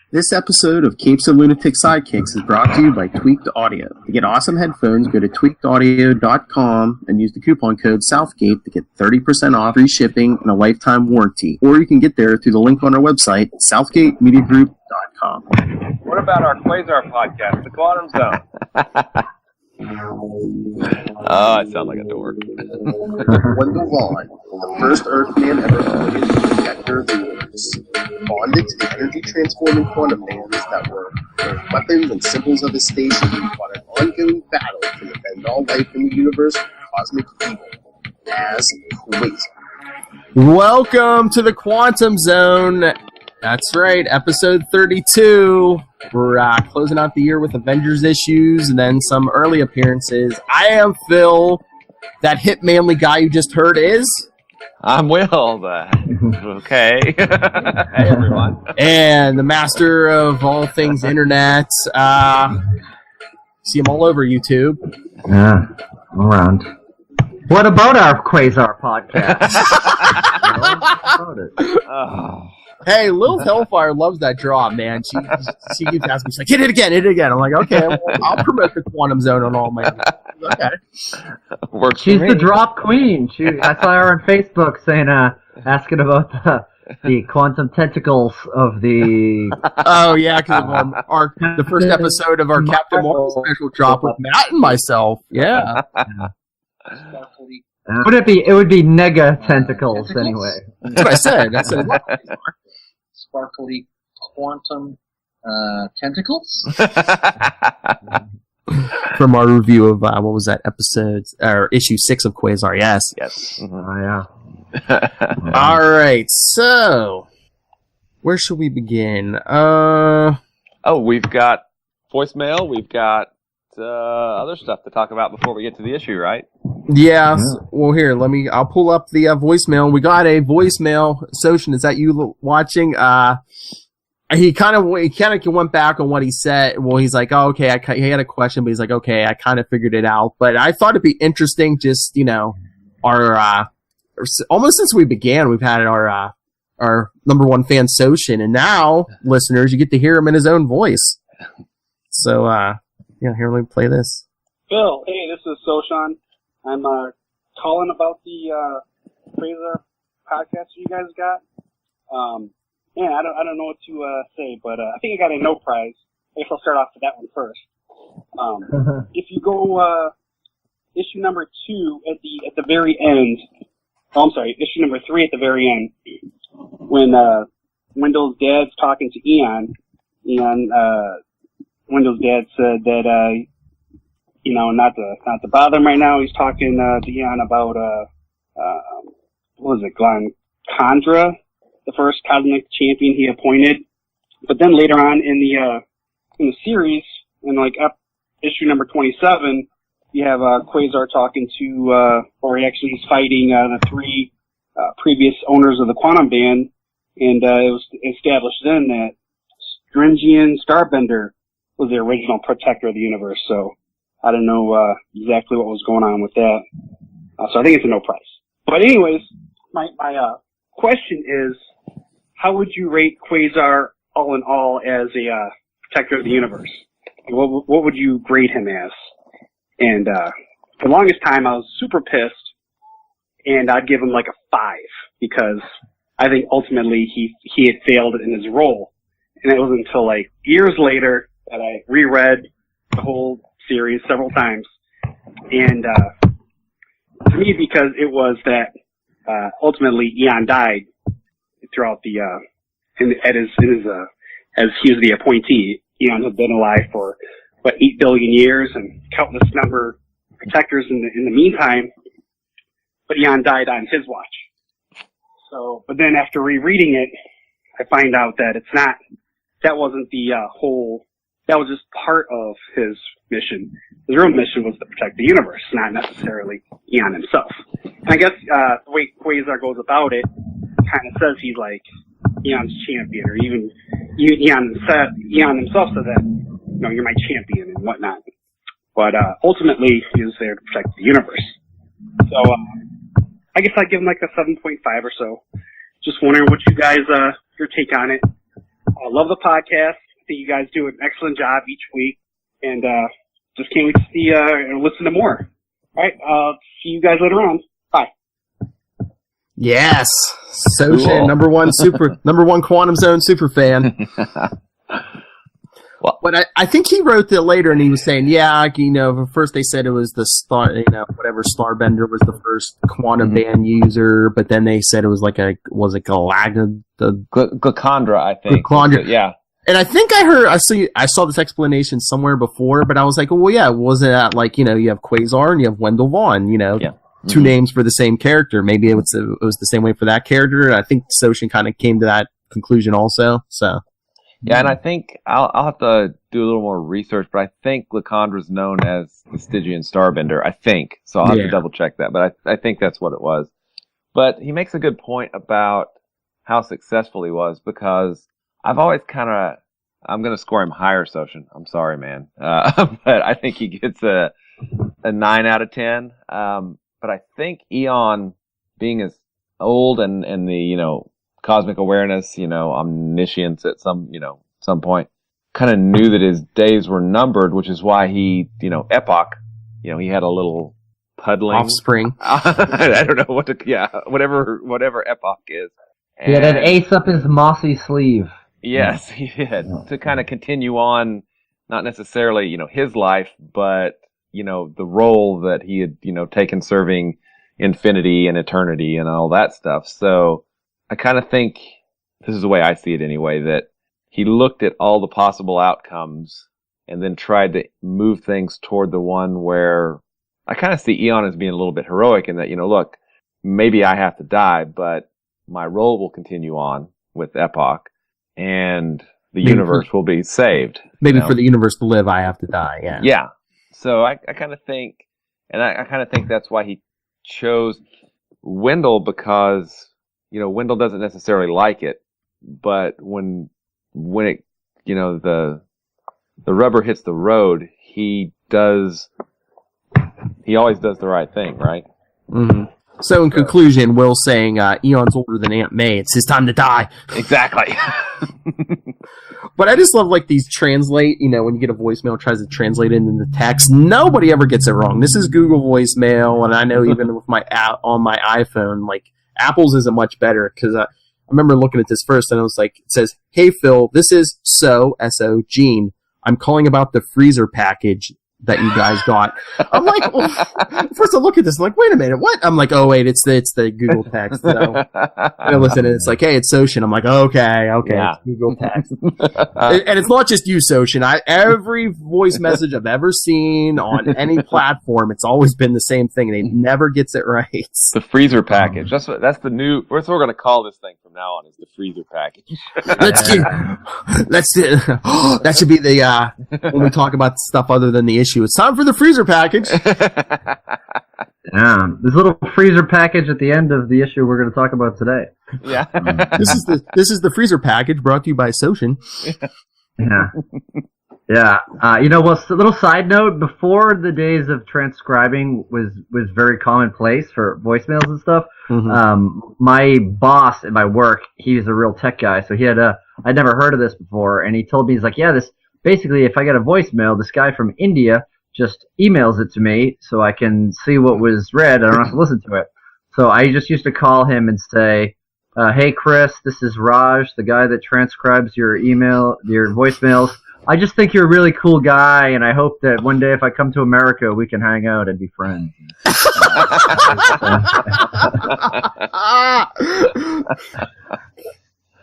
This episode of Capes and Lunatic Sidekicks is brought to you by Tweaked Audio. To get awesome headphones, go to tweakedaudio.com and use the coupon code Southgate to get 30% off, free shipping, and a lifetime warranty. Or you can get there through the link on our website, southgatemediagroup.com. What about our Quasar podcast, The Quantum Zone? Oh, I sound like a dork. Wendell Vaughn, the first Earthman ever created to protector of the universe, bonded to the energy-transforming quantum bands that were both weapons and symbols of his station, fought an ongoing battle to defend all life in the universe from cosmic evil, as Quasar. Welcome to the Quantum Zone. That's right, episode 32. We're closing out the year with Avengers issues and then some early appearances. I am Phil. That hip manly guy you just heard is? I'm Will. Okay. Hey, everyone. And the master of all things internet. See him all over YouTube. Yeah, all around. What about our Quasar podcast? What about it? Oh. Hey, Lil Hellfire loves that drop, man. She keeps asking me, she's like, hit it again. I'm like, okay, well, I'll promote the Quantum Zone on all my... Okay. Works She's for the me. drop queen. I saw her on Facebook saying, asking about the quantum tentacles of the... Oh, yeah, because the first episode of our Captain Marvel special drop with Matt and myself. Yeah. It would be nega tentacles anyway. That's what I said. Sparkly quantum tentacles. From our review of, what was that, issue 6 of Quasar, yes. Yes. Mm-hmm. Oh, yeah. All right, so where should we begin? We've got voicemail. We've got other stuff to talk about before we get to the issue, right? Yeah. Well, here, I'll pull up the voicemail. We got a voicemail. Soshin, is that you watching? He kind of went back on what he said. Well, he's like, oh, okay, he had a question, but he's like, okay, I kind of figured it out. But I thought it'd be interesting, just, our, almost since we began, we've had our number one fan, Soshin, and now, listeners, you get to hear him in his own voice. So, here, let me play this. Phil, hey, this is Soshan. I'm calling about the Quasar podcast you guys got. Man, I don't know what to say, but I think I got a no prize. I guess I'll start off with that one first. If you go issue number 2 at the very end. Oh, I'm sorry, issue number 3 at the very end, when Wendell's dad's talking to Eon, and Wendell's dad said that not to bother him right now. He's talking to Eon about what was it, Glenn Condra, the first cosmic champion he appointed. But then later on in the series, in issue number 27, you have Quasar talking to, or actually he's fighting the 3 previous owners of the Quantum Band, and it was established then that Stringian Starbender was the original protector of the universe. So I don't know exactly what was going on with that. So I think it's a no prize. But anyways, my question is, how would you rate Quasar all in all as a protector of the universe? What would you grade him as? And for the longest time, I was super pissed, and I'd give him a 5, because I think ultimately he had failed in his role. And it wasn't until years later that I reread the whole series several times. And to me, because it was that ultimately Eon died throughout the as he was the appointee. Eon had been alive for 8 billion years and countless number of protectors in the meantime, but Eon died on his watch. So, but then after rereading it, I find out that that wasn't the whole. That was just part of his mission. His real mission was to protect the universe, not necessarily Eon himself. And I guess the way Quasar goes about it kind of says he's Eon's champion, or even Eon himself said that, you're my champion and whatnot. But ultimately, he was there to protect the universe. So I guess I'd give him a 7.5 or so. Just wondering what you guys, your take on it. I love the podcast. I think you guys do an excellent job each week, and just can't wait to see and listen to more. All right, see you guys later on. Bye. Yes, Soshin, Cool. number one Quantum Zone super fan. Well, But I think he wrote that later, and he was saying, first they said it was the star, whatever Starbender was the first quantum band user, but then they said it was like Glacandra, I think. Glacandra. Yeah. And I think I saw this explanation somewhere before, but I was like, well, yeah, wasn't that like, you have Quasar and you have Wendell Vaughn, Yeah. two names for the same character. Maybe it was the same way for that character. And I think Soshin kind of came to that conclusion also, so. Yeah, and I think I'll have to do a little more research, but I think Lacandra's known as the Stygian Starbender. I think so. I'll have to double check that, but I think that's what it was. But he makes a good point about how successful he was, because I've always I'm going to score him higher, Soshin. I'm sorry, man, but I think he gets a 9 out of 10. But I think Eon, being as old and the cosmic awareness, omniscience at some point, kind of knew that his days were numbered, which is why he, Epoch, he had a little puddling Offspring. I don't know whatever Epoch is. He had an ace up his mossy sleeve. Yes, he did. To kind of continue on, not necessarily, his life, but, the role that he had, taken serving infinity and eternity and all that stuff. So I kind of think, this is the way I see it anyway, that he looked at all the possible outcomes and then tried to move things toward the one where I kind of see Eon as being a little bit heroic in that, look, maybe I have to die, but my role will continue on with Epoch, and the universe will be saved. Maybe for the universe to live, I have to die, yeah. Yeah. So I kind of think, and I kind of think that's why he chose Wendell, because Wendell doesn't necessarily like it, but when it, the rubber hits the road, he always does the right thing, right? Mm-hmm. So in conclusion, Will's saying Eon's older than Aunt May. It's his time to die. Exactly. But I just love these translate, when you get a voicemail, it tries to translate it into text. Nobody ever gets it wrong. This is Google voicemail, and I know even with my app on my iPhone, Apple's isn't much better, because I remember looking at this first, and it was it says, "Hey Phil, this is S-O, Gene. I'm calling about the freezer package that you guys got." I'm like, well, first I look at this, I'm like, wait a minute, what? I'm like, oh wait, it's the Google text. So I listen, and it's like, hey, it's Soshin. I'm like, okay, yeah. It's Google text. And it's not just you, Soshin. Every voice message I've ever seen on any platform, it's always been the same thing, and he never gets it right. The freezer package. That's the new. We're going to call this thing from now on, is the freezer package. That should be the when we talk about stuff other than the issue. It's time for the freezer package. Yeah, this little freezer package at the end of the issue we're going to talk about today. Yeah. This is the freezer package brought to you by Soshin. Yeah. Yeah. A little side note, before the days of transcribing was very commonplace for voicemails and stuff, my boss at my work, he's a real tech guy, so I'd never heard of this before, and he told me, he's like, yeah, basically, if I get a voicemail, this guy from India just emails it to me so I can see what was read. I don't have to listen to it. So I just used to call him and say, hey, Chris, this is Raj, the guy that transcribes your voicemails. I just think you're a really cool guy, and I hope that one day if I come to America, we can hang out and be friends.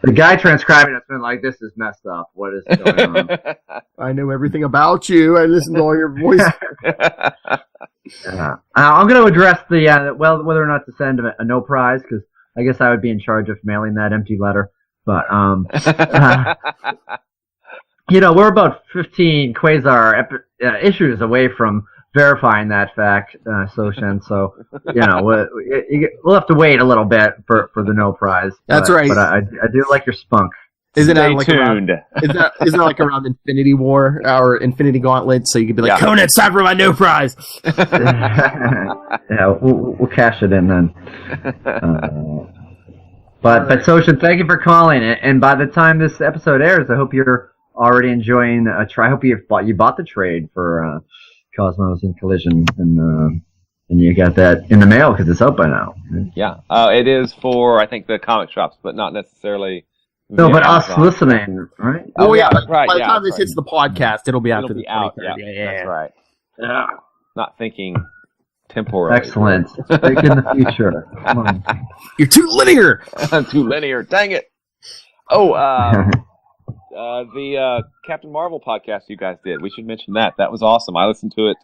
The guy transcribing it's been like, this is messed up. What is going on? I know everything about you. I listened to all your voice. I'm going to address whether or not to send a no prize, because I guess I would be in charge of mailing that empty letter. But we're about 15 Quasar issues away from verifying that fact, Soshin. So, we'll have to wait a little bit for the no prize. That's right. But I do like your spunk. Isn't that tuned. Isn't that like around Infinity War or Infinity Gauntlet? So you could be like, Conan, it's time for my no prize. Yeah, we'll cash it in then. But Soshin, thank you for calling. And by the time this episode airs, I hope you're already enjoying a try. I hope you bought the trade for Cosmos and Collision, and you got that in the mail because it's out by now. Yeah, it is for I think the comic shops, but not necessarily. No, but us listening, right? Oh yeah, that's right. By the time this hits the podcast, it'll be It'll after be the out. 23rd. Yeah, that's right. Yeah. Not thinking temporally. Excellent. Think in the future. Come on. You're too linear. Too linear. Dang it. Oh, the Captain Marvel podcast you guys did. We should mention that. That was awesome. I listened to it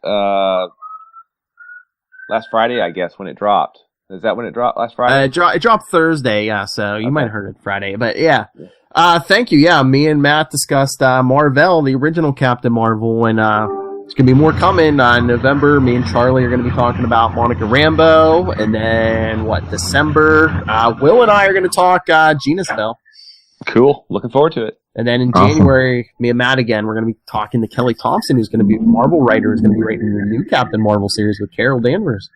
last Friday, I guess, when it dropped. Is that when it dropped? Last Friday? It dropped Thursday, yeah, so you might have heard it Friday. But yeah. Thank you. Yeah, me and Matt discussed Marvel, the original Captain Marvel, and there's going to be more coming in November. Me and Charlie are going to be talking about Monica Rambeau, and then, December? Will and I are going to talk Gina Spell. Cool. Looking forward to it. And then in January, me and Matt again, we're going to be talking to Kelly Thompson, who's going to be a Marvel writer, who's going to be writing the new Captain Marvel series with Carol Danvers.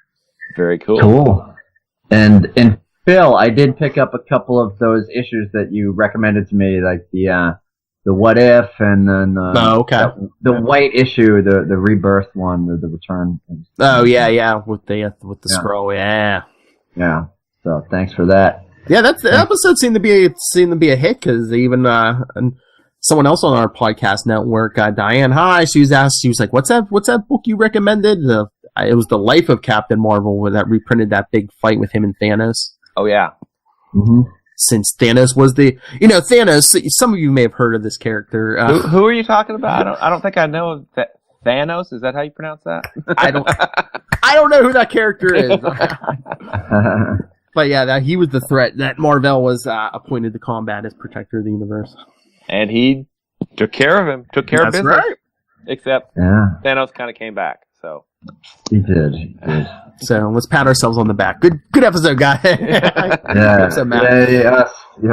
Very cool. Cool. And Phil, I did pick up a couple of those issues that you recommended to me, like the What If, and then the white issue, the Rebirth one, the return. Oh yeah, with the scroll, yeah. So thanks for that. Yeah, the episode seemed to be a hit because even and someone else on our podcast network, Diane, she was like, "What's that book you recommended?" It was The Life of Captain Marvel, where that reprinted that big fight with him and Thanos. Oh yeah. Mm-hmm. Since Thanos was Thanos, some of you may have heard of this character. Who are you talking about? I don't think I know of Thanos. Is that how you pronounce that? I don't know who that character is. But yeah, he was the threat that Marvel was appointed to combat as protector of the universe. And he took care of him. Took care of business. Right. Except Thanos kind of came back. So he did. So let's pat ourselves on the back. Good episode, guys. Yeah.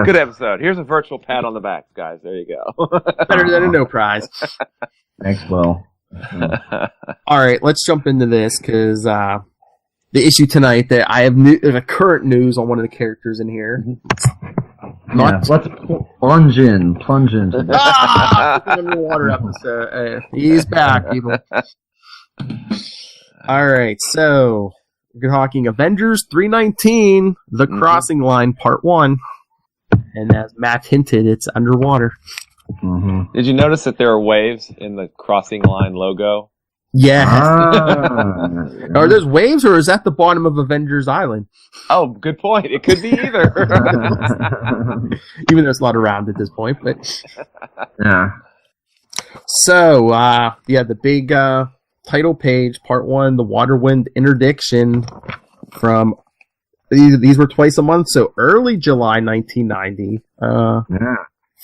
Good episode. Here's a virtual pat on the back, guys. There you go. Better than a no prize. Thanks, Will. All right, let's jump into this because the issue tonight that I have current news on one of the characters in here. Let's plunge in. Underwater episode. He's back, people. All right, so we're talking Avengers 319, The Crossing Line, Part 1. And as Matt hinted, it's underwater. Mm-hmm. Did you notice that there are waves in the Crossing Line logo? Yeah. Are those waves, or is that the bottom of Avengers Island? Oh, good point. It could be either. Even though it's not around at this point, but yeah. So, the big title page, Part 1, the Waterwind Interdiction from these were twice a month, so early July 1990. Yeah.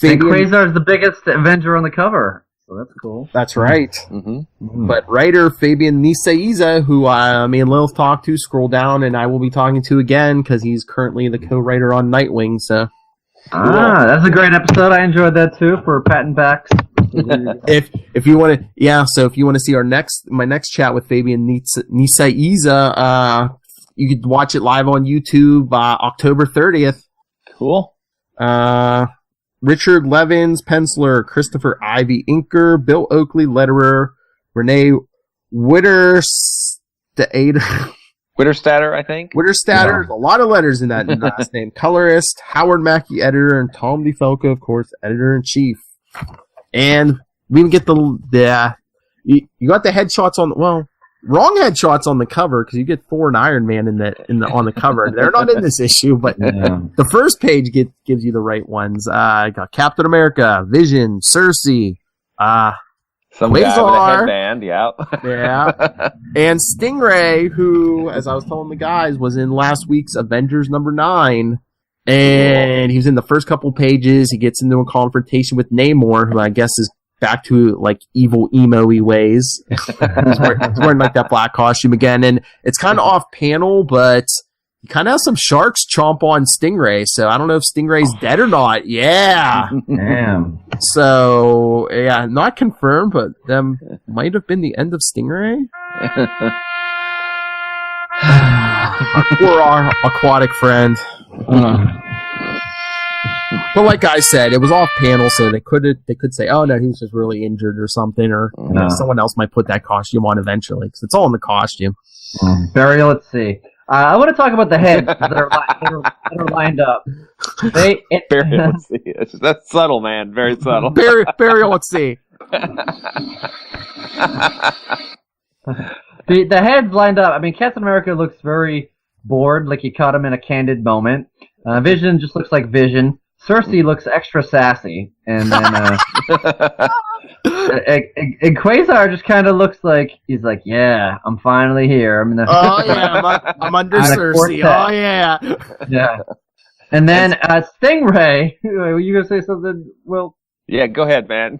Quasar is the biggest Avenger on the cover. So that's cool. That's right. Mm-hmm. Mm-hmm. But writer Fabian Nicieza, who me and Lilith talked to, scroll down, and I will be talking to again because he's currently the co-writer on Nightwing. So, that's a great episode. I enjoyed that too for patent backs. if you want to, so if you want to see my next chat with Fabian Nicieza, you could watch it live on YouTube October 30th. Cool. Richard Levins, penciler, Christopher Ivy, inker, Bill Oakley, letterer, Renee Witterstatter, I think. Witterstatter, a lot of letters in that last name. Colorist, Howard Mackey, editor, and Tom DeFalco, of course, editor-in-chief. And we can get you got the headshots wrong headshots on the cover because you get Thor and Iron Man on the cover. They're not in this issue, but the first page gives you the right ones. I got Captain America, Vision, Sersi, some guy with a headband, yeah, and Stingray, who, as I was telling the guys, was in last week's Avengers #9. And he was in the first couple pages. He gets into a confrontation with Namor, who I guess is back to like evil emo-y ways. He's wearing like that black costume again, and it's kind of off panel, but you kind of have some sharks chomp on Stingray. So I don't know if Stingray's dead or not. Yeah, damn. So not confirmed, but that might have been the end of Stingray. Or our aquatic friend. But like I said, it was off panel, so they could say, "Oh no, he was just really injured or something," or someone else might put that costume on eventually because it's all in the costume. Barry, let's see. I want to talk about the heads that are lined up. Barry, let's see. That's subtle, man. Very subtle. Barry, let's see. The heads lined up. I mean, Captain America looks very bored, like you caught him in a candid moment. Vision just looks like Vision. Sersi looks extra sassy, and then and Quasar just kind of looks like he's like, "Yeah, I'm finally here. I'm in the I'm under Sersi. Oh yeah, yeah." And then Stingray, were you gonna say something? Well, yeah, go ahead, man.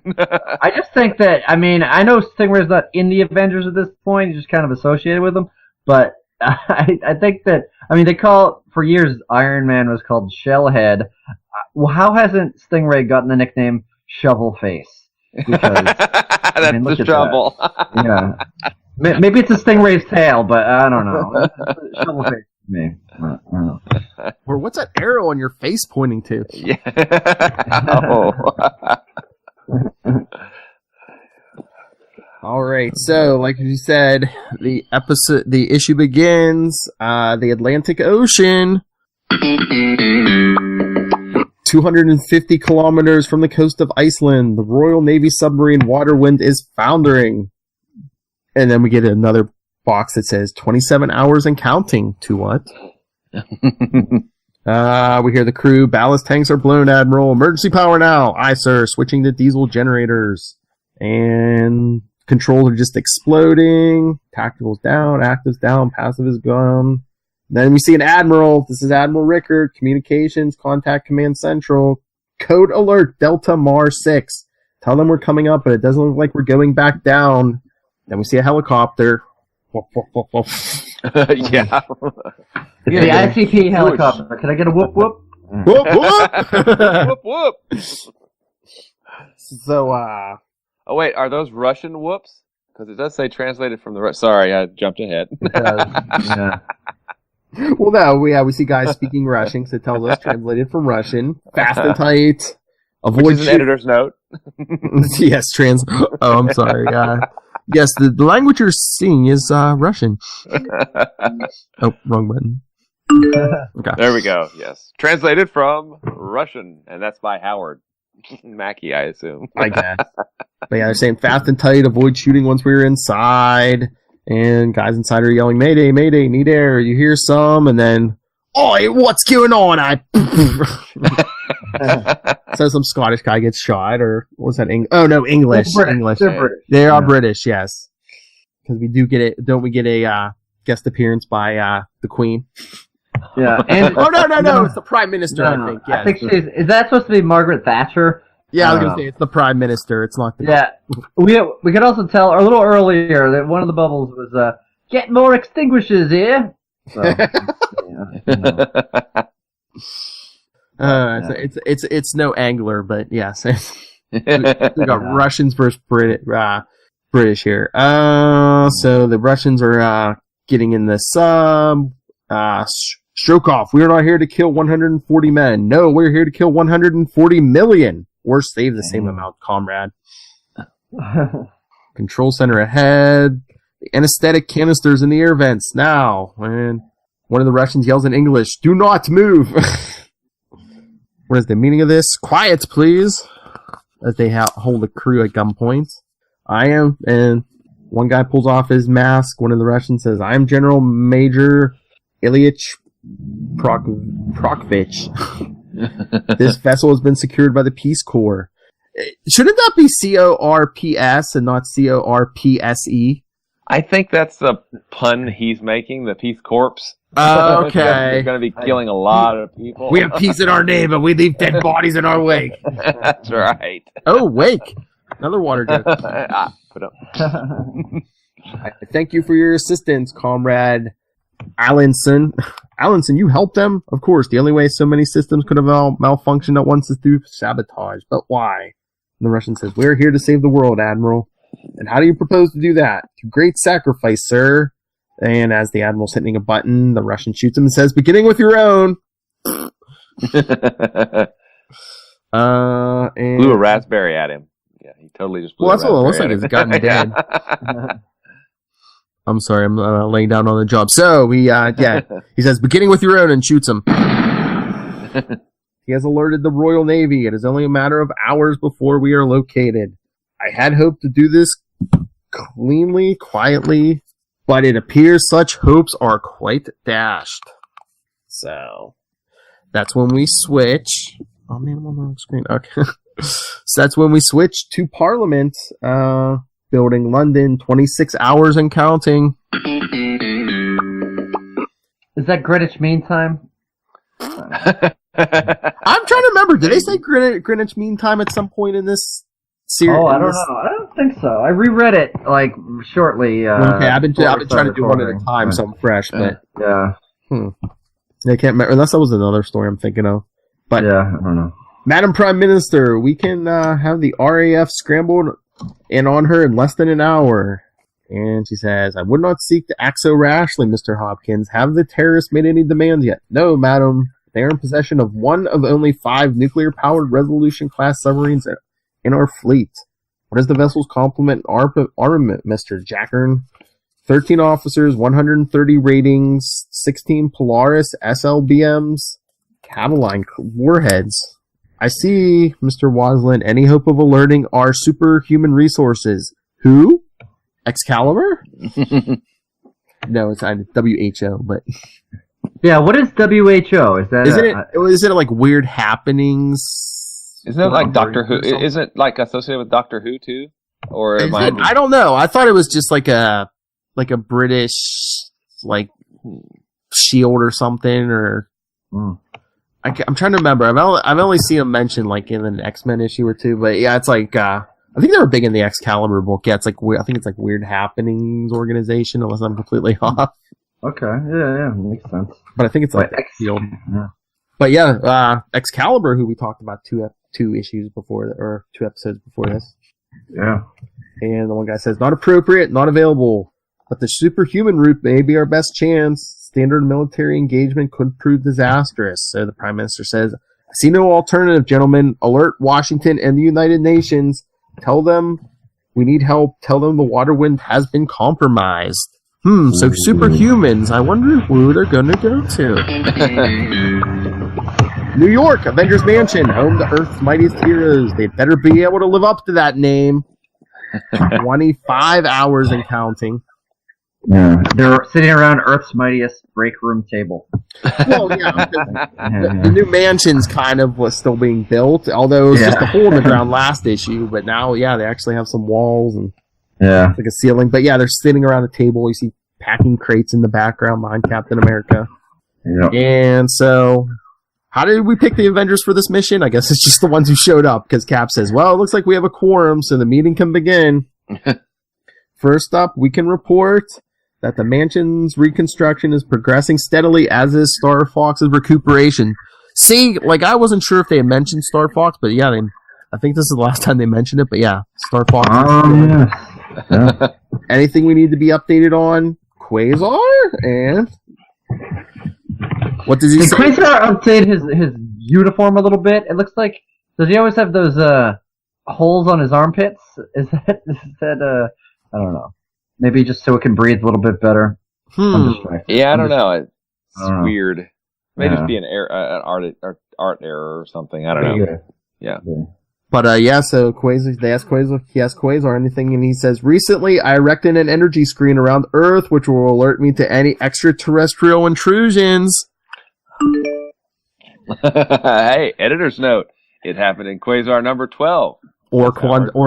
I just think that I know Stingray's not in the Avengers at this point; he's just kind of associated with them. But I think that they call for years Iron Man was called Shellhead. Well, how hasn't Stingray gotten the nickname Shovel Face? Because that's the trouble. Yeah, maybe it's a Stingray's tail, but I don't know. Shovel Face to me. I don't know. Or what's that arrow on your face pointing to? Yeah. All right, so like you said, the issue begins. The Atlantic Ocean. 250 kilometers from the coast of Iceland, the Royal Navy submarine Waterwind is foundering. And then we get another box that says 27 hours and counting. To what? We hear the crew. Ballast tanks are blown, Admiral. Emergency power now. Aye, sir. Switching to diesel generators. And controls are just exploding. Tactical's down. Active's down. Passive is gone. Then we see an Admiral. This is Admiral Rickard. Communications, contact Command Central. Code alert, Delta Mar 6. Tell them we're coming up, but it doesn't look like we're going back down. Then we see a helicopter. Yeah. The ICP helicopter. Can I get a whoop whoop? Whoop whoop! Whoop whoop! So, oh wait, are those Russian whoops? Because it does say translated from the Sorry, I jumped ahead. Yeah. Well, no, we see guys speaking Russian, because it tells us translated from Russian. Fast and tight. Avoid Which is an editor's note. Yes, Oh, I'm sorry. Yes, the language you're seeing is Russian. Oh, wrong button. Okay. There we go. Yes, translated from Russian, and that's by Howard Mackey, I assume. I guess. But yeah, they're saying fast and tight. Avoid shooting once we're inside. And guys inside are yelling, "Mayday, mayday, need air." You hear some, and then, "Oi, what's going on?" So some Scottish guy gets shot, or what was that? English. English. They're British. They are British, yes. Because we do get it. Don't we get a guest appearance by the Queen? Yeah. And no, it's the Prime Minister. I think. Yes. I think is that supposed to be Margaret Thatcher? Yeah, I was gonna say it's the Prime Minister. It's not the. Yeah, we could also tell a little earlier that one of the bubbles was get more extinguishers here. So, it's no angler, but yes, we got Russians versus British here. So the Russians are getting in the sub. Stroke off. We are not here to kill 140 men. No, we're here to kill 140 million. Or save the same amount, comrade. Control center ahead. The anesthetic canisters in the air vents now. And one of the Russians yells in English, "Do not move." What is the meaning of this? Quiet, please. As they hold the crew at gunpoint. I am, and one guy pulls off his mask. One of the Russians says, "I am General Major Ilyich Prokofich. This vessel has been secured by the Peace Corps." Shouldn't that be CORPS and not CORPSE? I think that's the pun he's making, the Peace Corps. Okay. They're going to be killing a lot of people. We have peace in our name, but we leave dead bodies in our wake. That's right. Oh, wake. Another water joke. Thank you for your assistance, Comrade Allinson. Allinson, you helped them? Of course, the only way so many systems could have malfunctioned at once is through sabotage. But why? And the Russian says, "We're here to save the world, Admiral." "And how do you propose to do that?" "Through great sacrifice, sir." And as the Admiral's hitting a button, the Russian shoots him and says, "Beginning with your own." And blew a raspberry at him. Yeah, he totally just blew that's what it looks like. at him. It's gotten dead. I'm sorry, I'm laying down on the job. So he says, beginning with your own, and shoots him. He has alerted the Royal Navy. It is only a matter of hours before we are located. I had hoped to do this cleanly, quietly, but it appears such hopes are quite dashed. So that's when we switch. Oh man, I'm on the wrong screen. Okay. So that's when we switch to Parliament building, London, 26 hours and counting. Is that Greenwich Mean Time? I'm trying to remember. Did they say Greenwich Mean Time at some point in this series? Oh, I don't know. I don't think so. I reread it like shortly. Okay, I've been trying to do one at a time, so I'm fresh. But yeah, I can't remember unless that was another story I'm thinking of. But yeah, I don't know. Madam Prime Minister, we can have the RAF scrambled in on her in less than an hour. And she says, I would not seek to act so rashly, Mr. Hopkins. Have the terrorists made any demands yet? No, madam. They are in possession of one of only 5 nuclear-powered Resolution-class submarines in our fleet. What is the vessel's complement armament, Mr. Jackern? 13 officers, 130 ratings, 16 Polaris SLBMs, Cataline warheads. I see, Mr. Waslin. Any hope of alerting our superhuman resources? Who? Excalibur? No, it's WHO, but... Yeah, what is WHO? Is it like weird happenings? Isn't it like Doctor Who? Isn't it like associated with Doctor Who too? Or I don't know. I thought it was just like a British like shield or something, or I'm trying to remember. I've only seen them mentioned like in an X-Men issue or two, but yeah, it's like I think they were big in the Excalibur book. Yeah, it's like I think it's like Weird Happenings organization, unless I'm completely off. Okay, yeah, makes sense. But I think it's like X-Shield. Yeah. But yeah, Excalibur, who we talked about two issues before, or 2 episodes before this. Yeah. And the one guy says, not appropriate, not available. But the superhuman route may be our best chance. Standard military engagement could prove disastrous. So the Prime Minister says, I see no alternative, gentlemen. Alert Washington and the United Nations. Tell them we need help. Tell them the Waterwind has been compromised. So superhumans. I wonder who they're going to go to. New York, Avengers Mansion, home to Earth's mightiest heroes. They better be able to live up to that name. 25 hours and counting. Yeah, they're sitting around Earth's mightiest break room table. Well, yeah, the new mansion's kind of was still being built, although it was just a hole in the ground last issue. But now, yeah, they actually have some walls and like a ceiling. But yeah, they're sitting around a table. You see packing crates in the background behind Captain America. Yeah. And so, how did we pick the Avengers for this mission? I guess it's just the ones who showed up, because Cap says, well, it looks like we have a quorum, so the meeting can begin. First up, we can report that the mansion's reconstruction is progressing steadily, as is Star Fox's recuperation. See, like, I wasn't sure if they had mentioned Star Fox, but yeah, I think this is the last time they mentioned it, but yeah, Star Fox. Yeah. Anything we need to be updated on? Quasar? And what does he say? Quasar update his uniform a little bit? It looks like, does he always have those holes on his armpits? Is that I don't know. Maybe just so it can breathe a little bit better. Yeah, I don't know. It's weird. May just be an art error or something. I don't know. Yeah. But so Quasar, they ask Quasar, he asks Quasar anything, and he says, recently I erected an energy screen around Earth, which will alert me to any extraterrestrial intrusions. Hey, editor's note. It happened in Quasar number 12. Or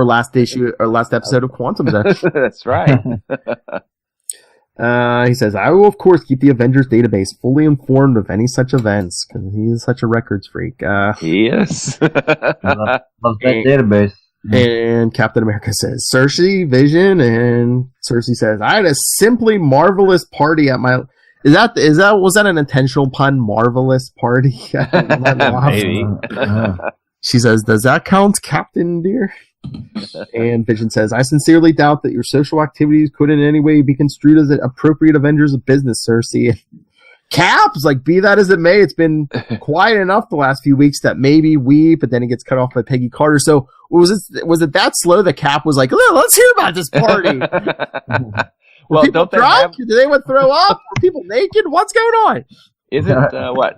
last episode of Quantum Zone. That's right. He says, I will, of course, keep the Avengers database fully informed of any such events, because he is such a records freak. He is. Loves that database. And Captain America says, Sersi, Vision, and Sersi says, I had a simply marvelous party at my... was that an intentional pun? Marvelous party? Maybe. She says, does that count, Captain, dear? And Vision says, I sincerely doubt that your social activities could in any way be construed as an appropriate Avengers of business, Sersi. Cap's like, be that as it may, it's been quiet enough the last few weeks that maybe but then it gets cut off by Peggy Carter. So was it that slow that Cap was like, let's hear about this party? Well, don't they drunk? Did anyone throw up? Were people naked? What's going on? Isn't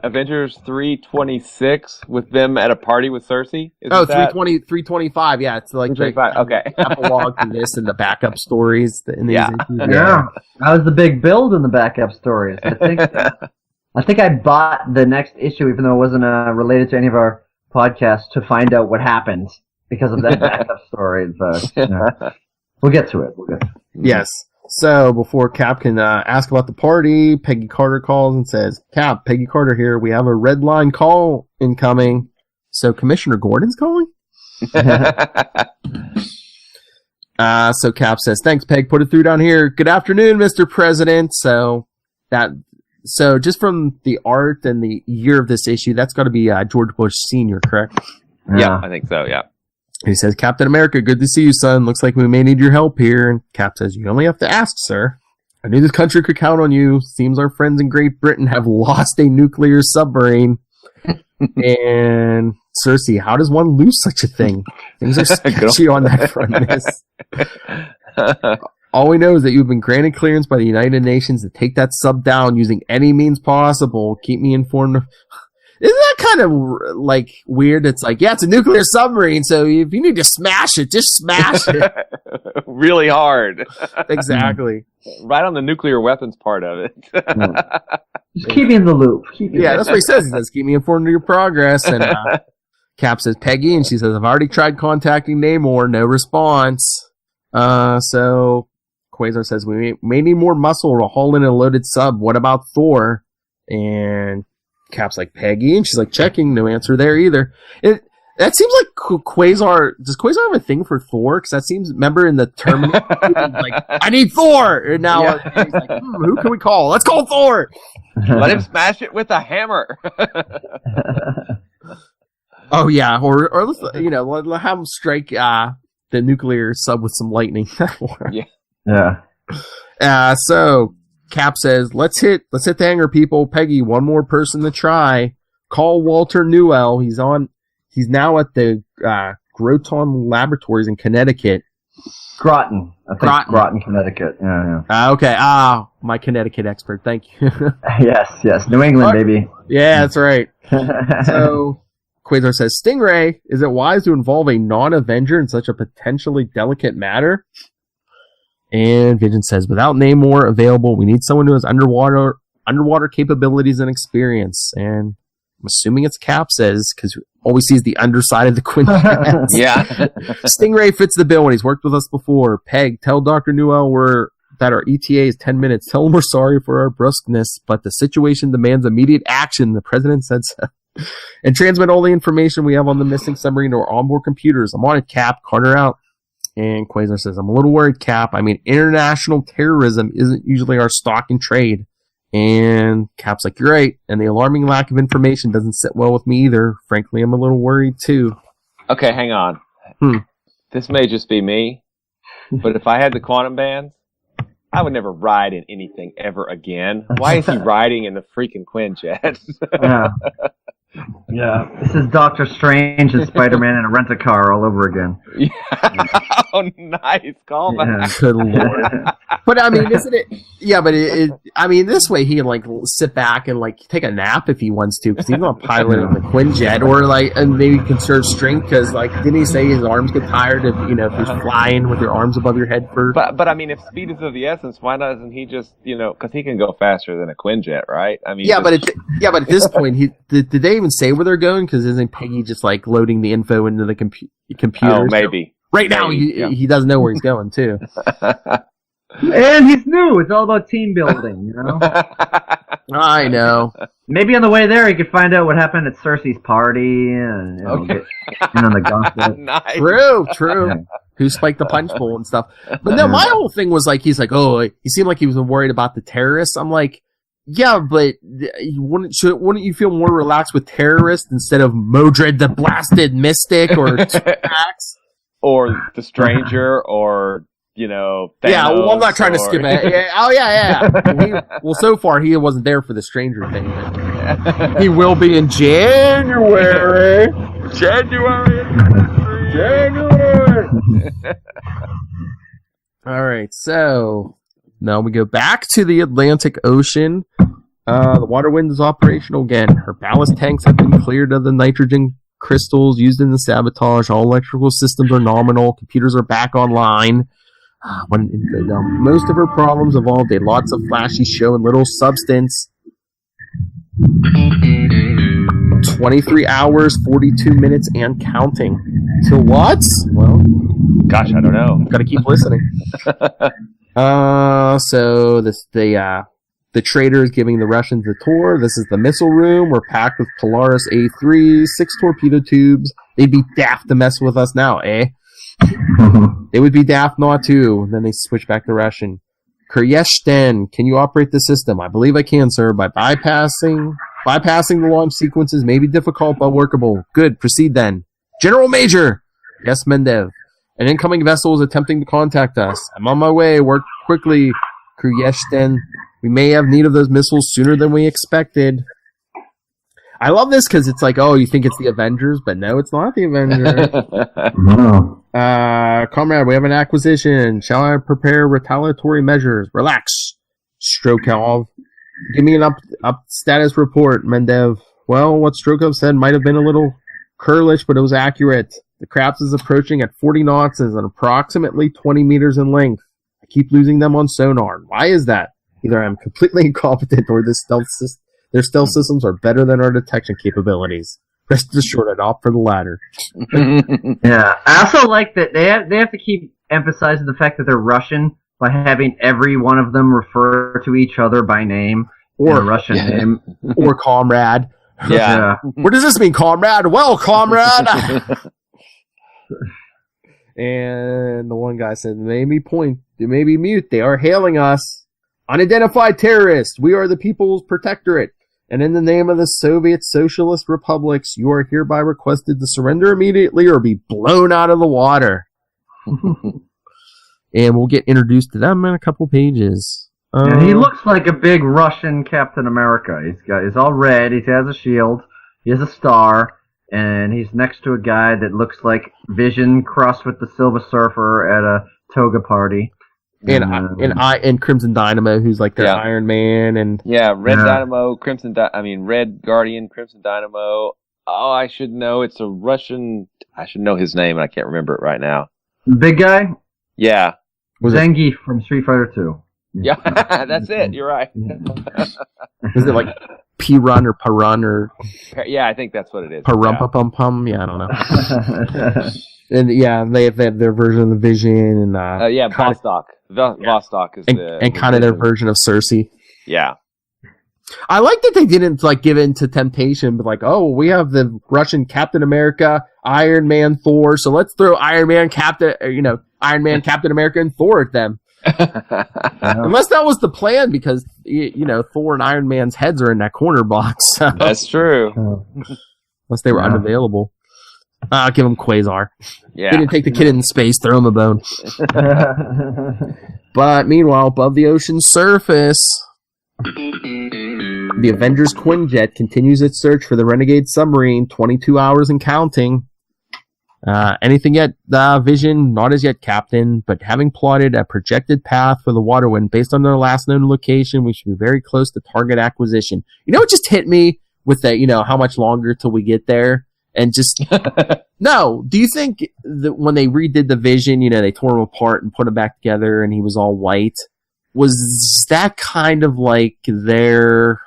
Avengers 326 with them at a party with Sersi? 325. Yeah, it's like 325. Okay. Epilogue to this and the backup stories in these issues. Yeah, that was the big build in the backup stories. I think I bought the next issue, even though it wasn't related to any of our podcasts, to find out what happened because of that backup story. But we'll get to it. Yes. So, before Cap can ask about the party, Peggy Carter calls and says, Cap, Peggy Carter here. We have a red line call incoming. So, Commissioner Gordon's calling? So, Cap says, thanks, Peg. Put it through down here. Good afternoon, Mr. President. So, just from the art and the year of this issue, that's got to be George Bush Sr., correct? Yeah, I think so, yeah. He says, Captain America, good to see you, son. Looks like we may need your help here. And Cap says, you only have to ask, sir. I knew this country could count on you. Seems our friends in Great Britain have lost a nuclear submarine. And Sersi, how does one lose such a thing? Things are sketchy on that front. All we know is that you've been granted clearance by the United Nations to take that sub down using any means possible. Keep me informed. Isn't that kind of like weird? It's like, yeah, it's a nuclear submarine, so if you need to smash it, just smash it. Really hard. Exactly. Right on the nuclear weapons part of it. Just keep me in the loop. That's what he says. He says, keep me informed of your progress. And Cap says, Peggy, and she says, I've already tried contacting Namor, no response. So Quasar says, we may need more muscle to haul in a loaded sub. What about Thor? And Cap's like, Peggy, and she's like, checking, no answer there either. That seems like Quasar. Does Quasar have a thing for Thor? Because that seems, remember in the Terminator, like, I need Thor! And now he's like, who can we call? Let's call Thor! Let him smash it with a hammer. Oh, yeah. Or let's, let him strike the nuclear sub with some lightning. Yeah. So Cap says, let's hit the hangar, people. Peggy, one more person to try. Call Walter Newell. He's now at the Groton Laboratories in Connecticut. Groton. Groton, Connecticut. Yeah. Okay. My Connecticut expert. Thank you. Yes. New England, baby. Yeah, that's right. So Quasar says, Stingray, is it wise to involve a non-Avenger in such a potentially delicate matter? And Vision says, without Namor available, we need someone who has underwater capabilities and experience. And I'm assuming it's Cap says, because always sees the underside of the Quinjet. Yeah. Stingray fits the bill, and he's worked with us before. Peg, tell Dr. Newell that our ETA is 10 minutes. Tell him we're sorry for our brusqueness, but the situation demands immediate action. The president said so. And transmit all the information we have on the missing submarine to our onboard computers. I'm on it, Cap. Carter out. And Quasar says, I'm a little worried, Cap. I mean, international terrorism isn't usually our stock in trade. And Cap's like, you're right. And the alarming lack of information doesn't sit well with me either. Frankly, I'm a little worried, too. Okay, hang on. This may just be me, but if I had the quantum bands, I would never ride in anything ever again. Why is he riding in the freaking Quinjet? Yeah, this is Doctor Strange and Spider-Man in a rent-a-car all over again. Yeah. Oh, nice callback. Good Lord. But I mean, isn't it? Yeah, but I mean, this way he can like sit back and like take a nap if he wants to, because he's not piloting the Quinjet, or like, and maybe conserve strength, because like, didn't he say his arms get tired if if you're flying with your arms above your head first? But I mean, if speed is of the essence, why doesn't he just because he can go faster than a Quinjet, right? I mean, but at this point, did they even say where they're going? Because isn't Peggy just like loading the info into the computer? Oh, maybe. Right now, he doesn't know where he's going too. And he's new. It's all about team building, I know. Maybe on the way there, he could find out what happened at Sersi's party and get in on the gossip. Nice. True. Yeah. Who spiked the punch bowl and stuff. But no, my whole thing was like, he's like, he seemed like he was worried about the terrorists. I'm like, yeah, but wouldn't you feel more relaxed with terrorists instead of Modred the Blasted Mystic or Max? Or the Stranger or Thanos, well, I'm not trying to skip it. Yeah. Well, so far he wasn't there for the Stranger thing. He will be in January. January. All right, so now we go back to the Atlantic Ocean. The Waterwind is operational again. Her ballast tanks have been cleared of the nitrogen crystals used in the sabotage. All electrical systems are nominal. Computers are back online. Most of her problems involved lots of flashy show and little substance. 23 hours, 42 minutes, and counting. Till what? Well, gosh, I don't know. Gotta keep listening. So the trader is giving the Russians a tour. This is the missile room. We're packed with Polaris A3, 6 torpedo tubes. They'd be daft to mess with us now, eh? They would be daft not to. Then they switch back to Russian. Kuryeshten, can you operate the system? I believe I can, sir. By bypassing the launch sequences may be difficult but workable. Good, proceed then. General Major! Yes, Mendev. An incoming vessel is attempting to contact us. I'm on my way. Work quickly, Kuryeshten. We may have need of those missiles sooner than we expected. I love this because it's like, oh, you think it's the Avengers, but no, it's not the Avengers. No. Comrade, we have an acquisition. Shall I prepare retaliatory measures? Relax, Strokov. Give me an up status report, Mendev. Well, what Strokov said might have been a little curlish, but it was accurate. The craft is approaching at 40 knots and approximately 20 meters in length. I keep losing them on sonar. Why is that? Either I'm completely incompetent or their stealth systems are better than our detection capabilities. Rest assured, I'd opt for the latter. Yeah, I also like that they have to keep emphasizing the fact that they're Russian by having every one of them refer to each other by name or Russian name or comrade. Yeah. What does this mean, comrade? Well, comrade. And the one guy said, "They may be mute. They are hailing us. Unidentified terrorists. We are the People's Protectorate. And in the name of the Soviet Socialist Republics, you are hereby requested to surrender immediately or be blown out of the water." And we'll get introduced to them in a couple pages. He looks like a big Russian Captain America. He's all red. He has a shield. He has a star. And he's next to a guy that looks like Vision crossed with the Silver Surfer at a toga party. And Crimson Dynamo, who's like their Iron Man, and Dynamo, Red Guardian, Crimson Dynamo. Oh, I should know. It's a Russian. I should know his name, and I can't remember it right now. Big guy. Yeah, Zangief from Street Fighter 2. Yeah, that's it. You're right. Is it like P-Run or Parun or? Yeah, I think that's what it is. Parum-pa-pum-pum. Yeah, I don't know. And they have their version of the Vision and Vostok. Vostok is and kind of their version of Sersi. Yeah. I like that they didn't give in to temptation, but we have the Russian Captain America, Iron Man, Thor, so let's throw Iron Man, Captain America, and Thor at them. Unless that was the plan, because Thor and Iron Man's heads are in that corner box. So. That's true. Unless they were unavailable. I'll give him Quasar. Yeah. He didn't take the kid in space, throw him a bone. But meanwhile, above the ocean's surface, the Avengers Quinjet continues its search for the renegade submarine, 22 hours and counting. Anything yet, Vision? Not as yet, Captain, but having plotted a projected path for the Waterwind based on their last known location, we should be very close to target acquisition. It just hit me with that, how much longer till we get there? And just, no, do you think that when they redid the Vision, they tore him apart and put him back together and he was all white? Was that kind of like were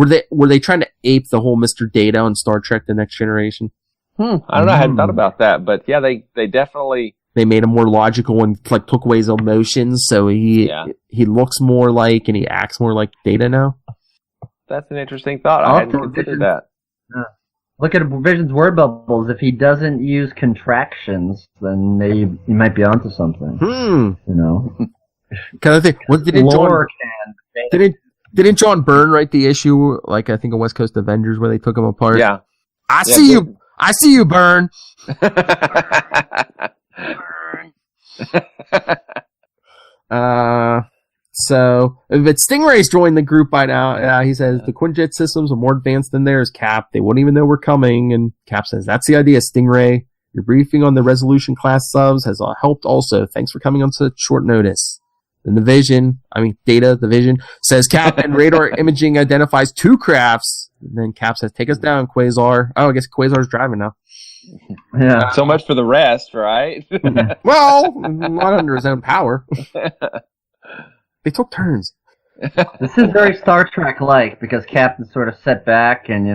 they trying to ape the whole Mr. Data on Star Trek The Next Generation? I don't know, I hadn't thought about that, but yeah, they definitely... They made him more logical and took away his emotions, so he looks more like and he acts more like Data now. That's an interesting thought. I hadn't considered that. Look at Vision's word bubbles. If he doesn't use contractions, then maybe he might be onto something. Because I think didn't John Byrne write the issue? I think a West Coast Avengers where they took him apart. Yeah, I see you, Byrne. But Stingray's joined the group by now. He says the Quinjet systems are more advanced than theirs, Cap. They wouldn't even know we're coming. And Cap says, that's the idea, Stingray. Your briefing on the Resolution class subs has helped also. Thanks for coming on such short notice. Then the Vision says Cap and radar imaging identifies 2 crafts. And then Cap says, take us down, Quasar. Oh, I guess Quasar's driving now. Yeah. So much for the rest, right? Well, not under his own power. They took turns. This is very Star Trek-like because Captain's sort of set back and,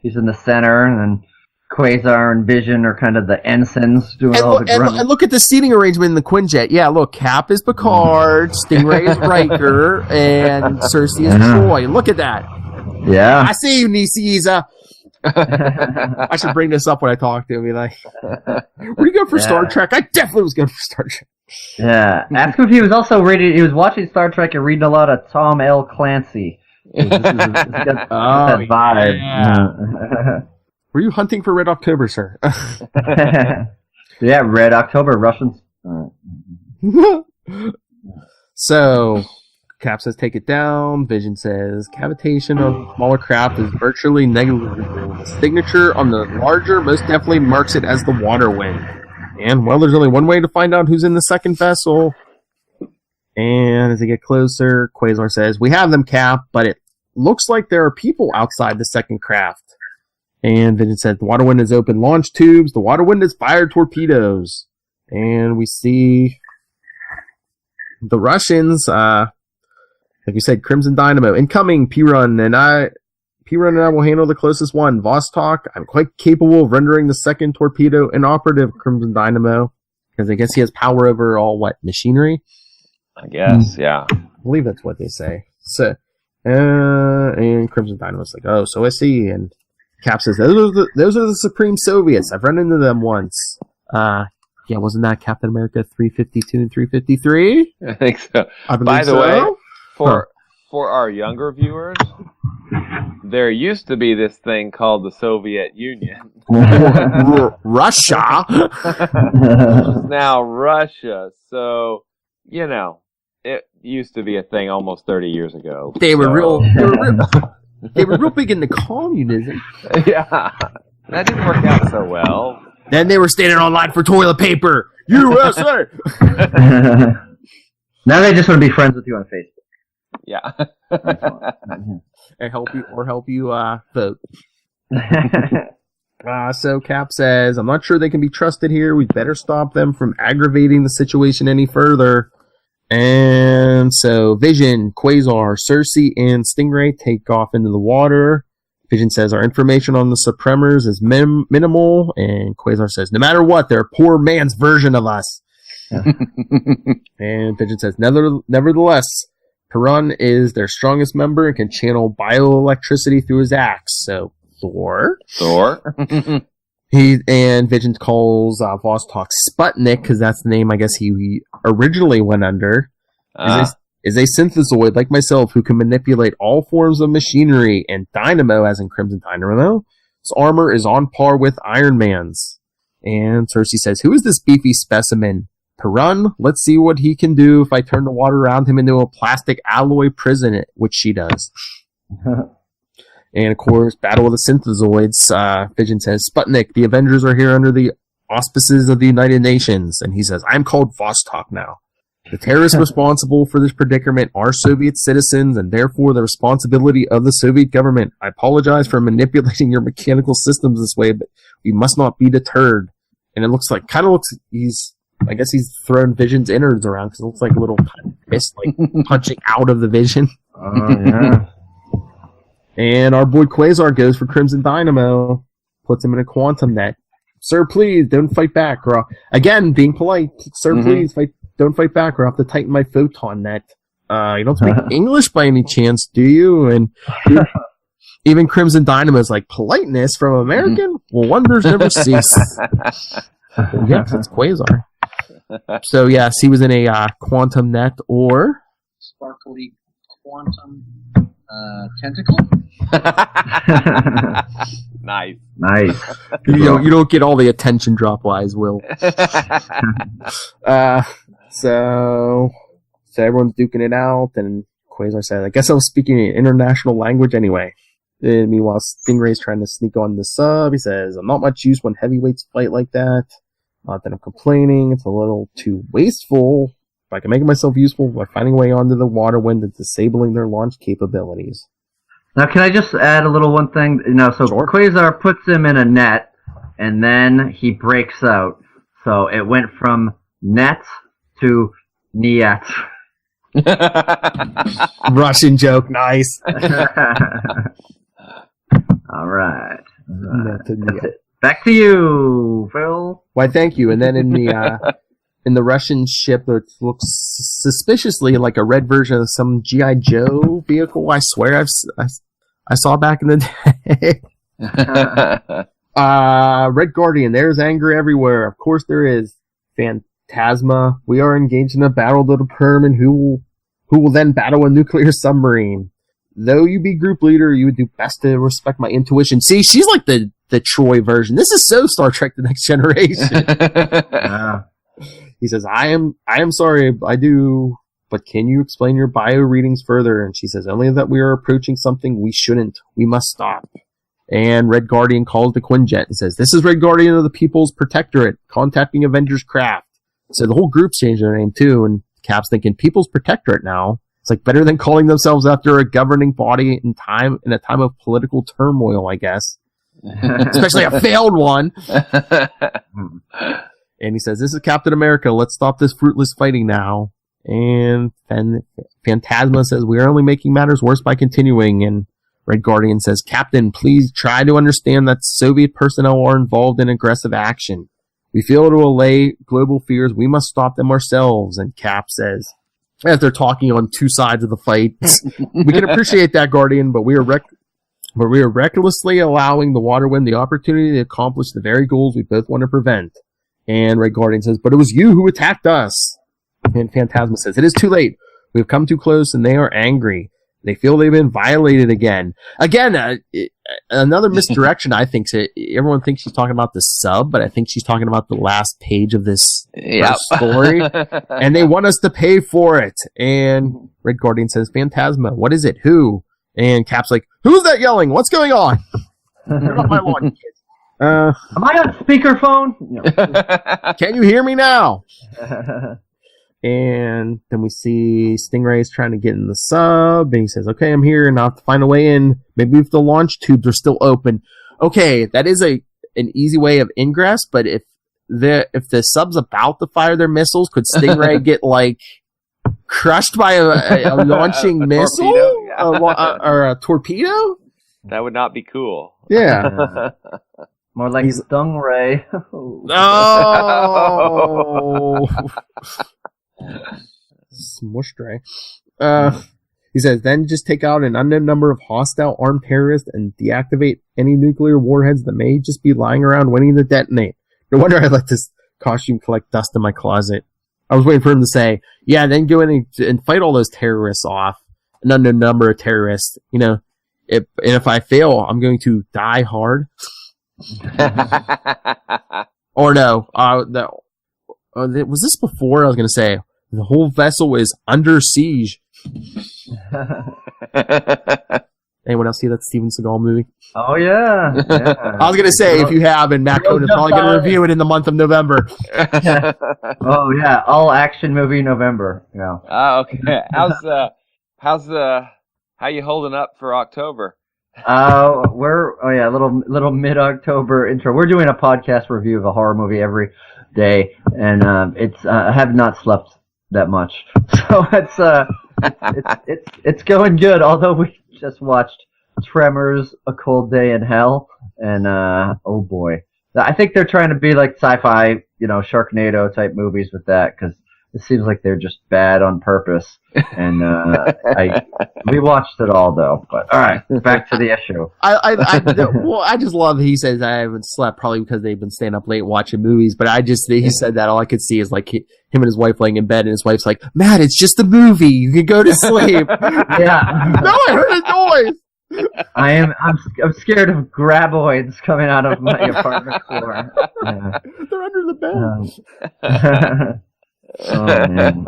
he's in the center and then Quasar and Vision are kind of the ensigns doing all the grunt. And look at the seating arrangement in the Quinjet. Yeah, look, Cap is Picard, Stingray is Riker, and Sersi is Troy. Look at that. Yeah. I see you, Nisiza. I should bring this up when I talk to him. Be like, were you going for Star Trek? I definitely was going for Star Trek. Yeah. Ask him if he was also reading. He was watching Star Trek and reading a lot of Tom L. Clancy. This got that vibe. Yeah. Were you hunting for Red October, sir? Yeah, Red October, Russians. So, Cap says, take it down. Vision says, cavitation of smaller craft is virtually negligible. The signature on the larger most definitely marks it as the Waterwind. And, well, there's only one way to find out who's in the second vessel. And as they get closer, Quasar says, we have them, Cap, but it looks like there are people outside the second craft. And Vision says, the Waterwind has opened launch tubes. The Waterwind has fired torpedoes. And we see the Russians, like you said, Crimson Dynamo, incoming, P-Run, and I will handle the closest one. Vostok, I'm quite capable of rendering the second torpedo inoperative, Crimson Dynamo, because I guess he has power over all, machinery? I guess, yeah. I believe that's what they say. So, and Crimson Dynamo's like, oh, so I see, and Cap says, those are the Supreme Soviets. I've run into them once. Yeah, wasn't that Captain America 352 and 353? I think so. By the way, for our younger viewers, there used to be this thing called the Soviet Union. Russia. Now Russia. So, it used to be a thing almost 30 years ago. They were real big into communism. Yeah. That didn't work out so well. Then they were standing online for toilet paper. USA! Now they just want to be friends with you on Facebook. Yeah. And help you vote. So Cap says, I'm not sure they can be trusted here. We better stop them from aggravating the situation any further. And so Vision, Quasar, Sersi, and Stingray take off into the water. Vision says, our information on the Supremers is minimal. And Quasar says, no matter what, they're a poor man's version of us. And Vision says, nevertheless, Perun is their strongest member and can channel bioelectricity through his axe. So, Thor. And Vision calls Vostok Sputnik, because that's the name I guess he originally went under. Is a synthezoid like myself who can manipulate all forms of machinery, and Dynamo, as in Crimson Dynamo, his armor is on par with Iron Man's. And Sersi says, who is this beefy specimen? Perun, let's see what he can do if I turn the water around him into a plastic alloy prison, which she does. And of course, Battle of the Synthezoids, Vision says, Sputnik, the Avengers are here under the auspices of the United Nations. And he says, I'm called Vostok now. The terrorists responsible for this predicament are Soviet citizens and therefore the responsibility of the Soviet government. I apologize for manipulating your mechanical systems this way, but we must not be deterred. And it I guess he's thrown Vision's innards around because it looks like a little fist punching out of the Vision. Oh, yeah. And our boy Quasar goes for Crimson Dynamo, puts him in a quantum net. Sir, please, don't fight back. Or again, being polite. Sir, please, don't fight back, or I'll have to tighten my photon net. You don't speak English by any chance, do you? And even Crimson Dynamo's like, politeness from American? Well, wonders never cease. Yes, it's Quasar. So, yes, he was in a quantum net or... Sparkly quantum Tentacle? Nice. You don't get all the attention drop wise, Will. So everyone's duking it out, and Quasar said, I guess I was speaking an international language anyway. And meanwhile, Stingray's trying to sneak on the sub. He says, I'm not much use when heavyweights fight like that. Not that I'm complaining. It's a little too wasteful. If I can make myself useful by finding a way onto the Waterwind and disabling their launch capabilities. Now, can I just add a little one thing? So Sure. Quasar puts him in a net, and then he breaks out. So it went from net to niet. Russian joke, nice. All right. That's it. Back to you, Phil. Why, thank you. And then in the Russian ship that looks suspiciously like a red version of some G.I. Joe vehicle, I swear I saw back in the day. Red Guardian, there's anger everywhere. Of course there is. Phantasma, we are engaged in a battle to determine who will then battle a nuclear submarine. Though you be group leader, you would do best to respect my intuition. See, she's like the Troy version. This is so Star Trek The Next Generation. He says, I am sorry, I do, but can you explain your bio readings further? And she says, only that we are approaching something we shouldn't. We must stop. And Red Guardian calls the Quinjet and says, this is Red Guardian of the People's Protectorate, contacting Avengers craft. So the whole group's changed their name too, and Cap's thinking, People's Protectorate now. It's like better than calling themselves after a governing body in a time of political turmoil, I guess. Especially a failed one. And he says, this is Captain America. Let's stop this fruitless fighting now. And then Phantasma says, we are only making matters worse by continuing. And Red Guardian says, Captain, please try to understand that Soviet personnel are involved in aggressive action. We feel to allay global fears, we must stop them ourselves. And Cap says, as they're talking on two sides of the fight, we can appreciate that, Guardian, but we are recklessly allowing the Waterwind the opportunity to accomplish the very goals we both want to prevent. And Red Guardian says, but it was you who attacked us. And Phantasma says, it is too late. We have come too close and they are angry. They feel they've been violated again. Again, another misdirection, I think. Everyone thinks she's talking about the sub, but I think she's talking about the last page of this story. And they want us to pay for it. And Red Guardian says, Phantasma, what is it? Who? And Cap's like, who's that yelling? What's going on? Turn off my lawn, kids. Am I on speakerphone? Can you hear me now? And then we see Stingray's trying to get in the sub, and he says, okay, I'm here, and I'll have to find a way in. Maybe if the launch tubes are still open. Okay, that is an easy way of ingress, but if the sub's about to fire their missiles, could Stingray get, like, crushed by a launching missile? Or a torpedo? That would not be cool. Yeah. More like Stingray. Oh! Smush Dray. He says, then just take out an unknown number of hostile armed terrorists and deactivate any nuclear warheads that may just be lying around waiting to detonate. No wonder I let this costume collect dust in my closet. I was waiting for him to say, yeah, then go in and fight all those terrorists off. An unknown number of terrorists. You know, if I fail, I'm going to die hard. Or no, was this before? I was going to say, the whole vessel is under siege. Anyone else see that Steven Seagal movie? Oh, yeah. I was going to say, if you have, and Matt Cohen is probably going to review it in the month of November. Oh, yeah. All action movie November. Yeah. Oh, okay. How you holding up for October? Little mid-October intro. We're doing a podcast review of a horror movie every day, and I have not slept that much, so it's going good. Although we just watched Tremors, A Cold Day in Hell, and oh boy, I think they're trying to be like sci-fi, Sharknado type movies with that, because It seems like they're just bad on purpose. And I rewatched it all though. But all right, back to the issue. I just love that he says I haven't slept probably because they've been staying up late watching movies. But he said that all I could see is like him and his wife laying in bed, and his wife's like, "Matt, it's just a movie. You can go to sleep." Yeah. No, I heard a noise. I'm scared of graboids coming out of my apartment floor. Yeah. They're under the bed. Oh man.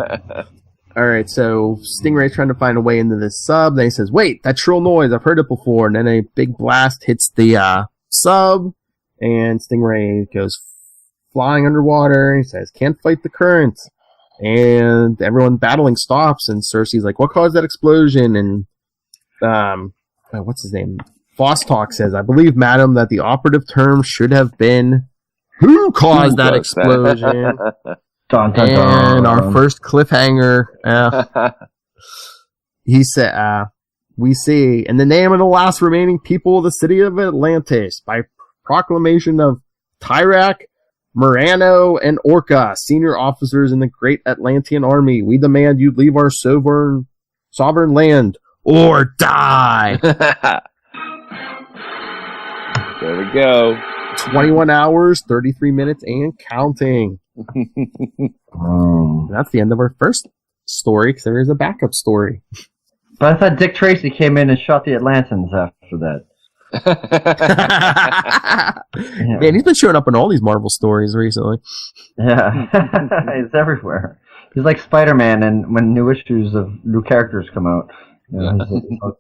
All right, so Stingray's trying to find a way into this sub. Then he says, "Wait, that shrill noise! I've heard it before." And then a big blast hits the sub, and Stingray goes flying underwater. He says, "Can't fight the current." And everyone battling stops, and Sersi's like, "What caused that explosion?" And what's his name? Vostok says, "I believe, madam, that the operative term should have been who caused that explosion." Dun, dun, dun. And our first cliffhanger, he said, "We see, in the name of the last remaining people of the city of Atlantis, by proclamation of Tyrak, Murano, and Orca, senior officers in the great Atlantean army, we demand you leave our sovereign land or die." There we go. 21 hours, 33 minutes, and counting. That's the end of our first story, because there is a backup story. But I thought Dick Tracy came in and shot the Atlantans after that. Yeah. Man, he's been showing up in all these Marvel stories recently. Yeah, he's everywhere. He's like Spider-Man, and when new issues of new characters come out. You know,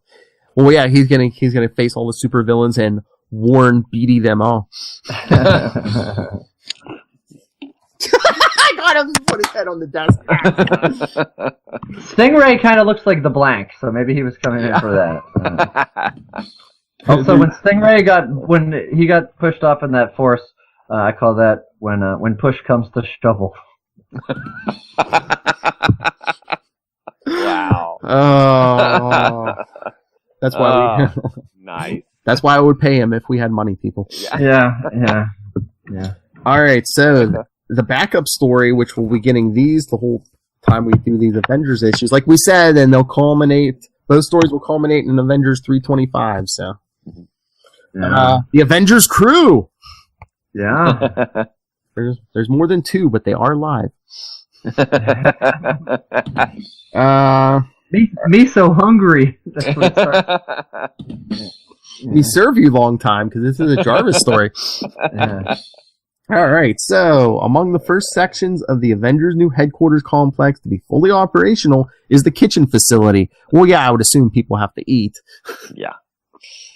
well, yeah, he's gonna face all the supervillains and Warren Beatty them all. I got him to put his head on the desk. Stingray kind of looks like the Blank, so maybe he was coming in for that. Also, when he got pushed off in that force, I call that when push comes to shovel. Wow. Oh, that's why nice. That's why I would pay him if we had money, people. Yeah. All right, so the backup story, which we'll be getting these the whole time we do these Avengers issues, like we said, and they'll culminate. Those stories will culminate in Avengers 325. So, the Avengers crew. Yeah. There's more than two, but they are live. Me so hungry. That's what it starts. We serve you long time because this is a Jarvis story. Yeah. All right, so among the first sections of the Avengers' new headquarters complex to be fully operational is the kitchen facility. Well, yeah, I would assume people have to eat. Yeah.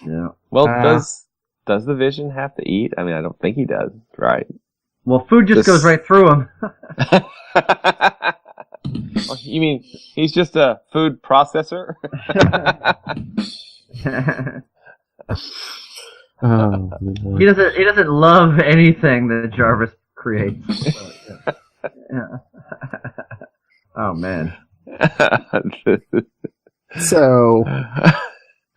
Yeah. Well, does the Vision have to eat? I mean, I don't think he does, right? Well, food just goes right through him. You mean he's just a food processor? He doesn't love anything that Jarvis creates. Yeah. Oh man. So,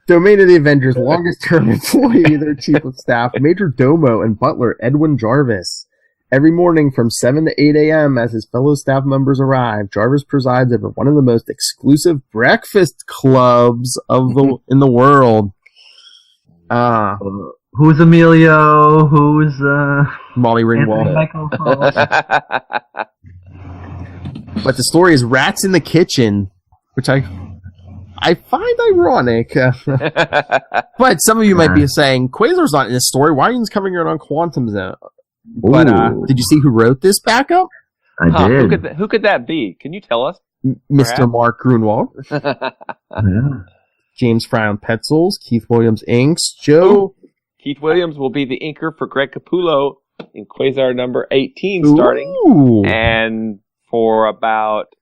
domain of the Avengers, longest term employee, their chief of staff, Major Domo and butler Edwin Jarvis. Every morning from 7 to 8 a.m. as his fellow staff members arrive, Jarvis presides over one of the most exclusive breakfast clubs in the world. Who's Emilio? Who's Molly Ringwald? But the story is Rats in the Kitchen, which I find ironic. But some of you might be saying, Quasar's not in this story. Why are you coming here on Quantum Zone? But did you see who wrote this backup? I did. Who could that be? Can you tell us? Mr. Mark Grunwald. Yeah. James Frown Petzels, Keith Williams inks, Joe. Keith Williams will be the inker for Greg Capullo in Quasar number 18 starting. Ooh. And for about,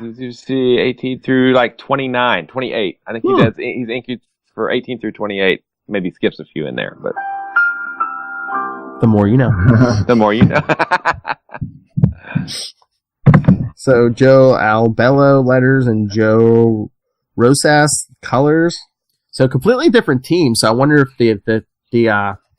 18 through like 29, 28. I think he's inking for 18 through 28. Maybe skips a few in there, but. The more you know. The more you know. So Joe Albello letters and Joe Rosas colors. So completely different team. So I wonder if the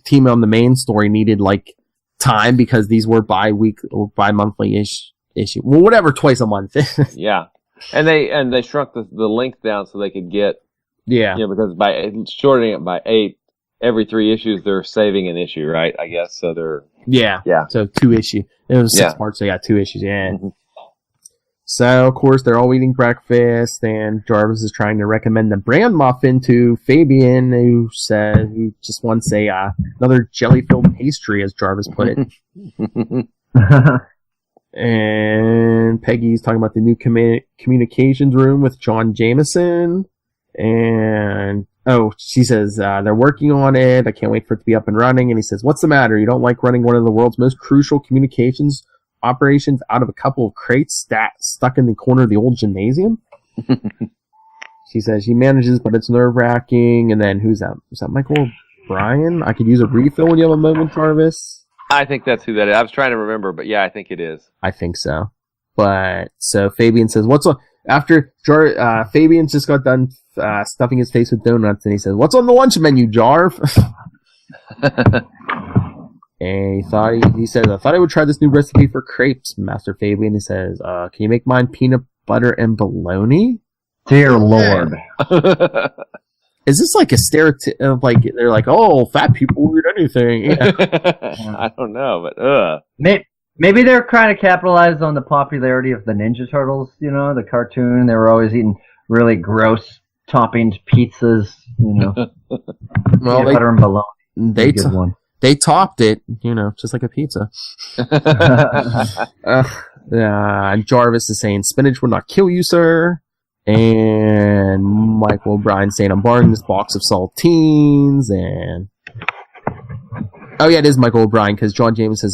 team on the main story needed like time because these were bi-monthly-ish issue. Well, whatever, twice a month. Yeah. And they shrunk the length down so they could get, because by shortening it by 8, every 3 issues they're saving an issue, right? I guess so. They're So 2 issues. It was 6 parts. So they got 2 issues. Yeah. Mm-hmm. So of course they're all eating breakfast, and Jarvis is trying to recommend the bran muffin to Fabian, who just wants another jelly-filled pastry, as Jarvis put it. And Peggy's talking about the new communications room with John Jameson, and she says they're working on it. I can't wait for it to be up and running. And he says, "What's the matter? You don't like running one of the world's most crucial communications operations out of a couple of crates stuck in the corner of the old gymnasium?" She says she manages, but it's nerve-wracking. And then who's that? Is that Michael O'Brien? I could use a refill when you have a moment, Jarvis. I think that's who that is. I was trying to remember, but yeah, I think it is. I think so. But so Fabian says, "What's on?" After Fabian's just got done stuffing his face with donuts, and he says, "What's on the lunch menu, Jarv?" And he says, "I thought I would try this new recipe for crepes, Master Fabian." He says, "Can you make mine peanut butter and bologna?" Dear Lord. Is this like a stereotype of like, they're like, "Oh, fat people will eat anything." Yeah. I don't know, but Maybe they're trying to capitalize on the popularity of the Ninja Turtles, the cartoon. They were always eating really gross toppinged pizzas, Well, peanut butter and bologna. They topped it, just like a pizza. Jarvis is saying, "Spinach would not kill you, sir." And Michael O'Brien saying, "I'm borrowing this box of saltines." And it is Michael O'Brien, because John Jameson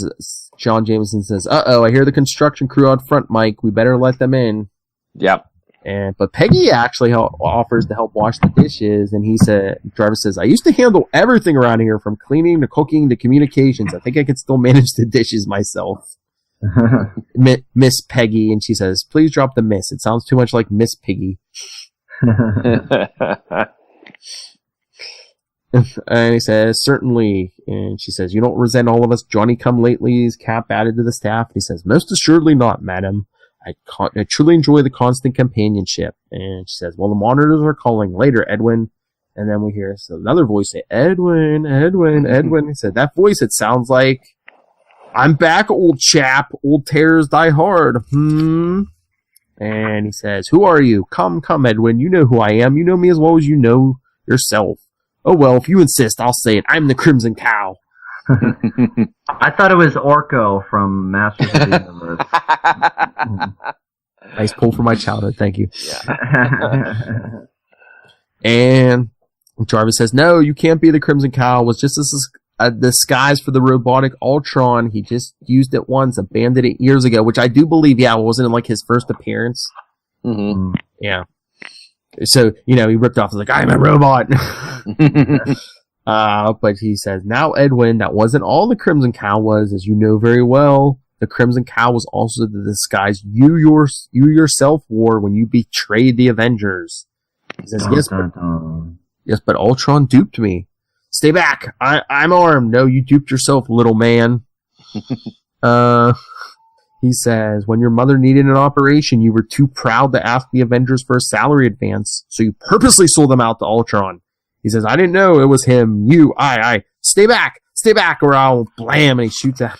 says, "Uh-oh, I hear the construction crew out front, Mike. We better let them in." Yep. But Peggy actually offers to help wash the dishes, and Jarvis says, "I used to handle everything around here, from cleaning to cooking to communications. I think I could still manage the dishes myself." Miss Peggy, and she says, "Please drop the miss. It sounds too much like Miss Piggy." And he says, "Certainly." And she says, "You don't resent all of us Johnny-come-latelys Cap added to the staff?" And he says, "Most assuredly not, madam. I truly enjoy the constant companionship." And she says, "Well, the monitors are calling. Later, Edwin." And then we hear another voice say, "Edwin, Edwin, Edwin." He said, "That voice, it sounds like, 'I'm back, old chap. Old tears die hard.' And he says, 'Who are you? Come, Edwin. You know who I am. You know me as well as you know yourself.' 'Oh, well, if you insist, I'll say it. I'm the Crimson Cow.'" I thought it was Orko from Masters of the Universe. Nice pull from my childhood. Thank you. Yeah. And Jarvis says, "No, you can't be the Crimson Cow. It was just a disguise for the robotic Ultron. He just used it once, abandoned it years ago," which I do believe, wasn't it like his first appearance? Mm-hmm. Yeah. So, he ripped off, like, "I'm a robot." But he says, "Now, Edwin, that wasn't all the Crimson Cow was, as you know very well. The Crimson Cow was also the disguise you yourself wore when you betrayed the Avengers." He says, Yes, but Ultron duped me." "Stay back. I'm armed." "No, you duped yourself, little man." He says, "When your mother needed an operation, you were too proud to ask the Avengers for a salary advance, so you purposely sold them out to Ultron." He says, "I didn't know it was him. You, I. Stay back, or I'll blam," and he shoots at him.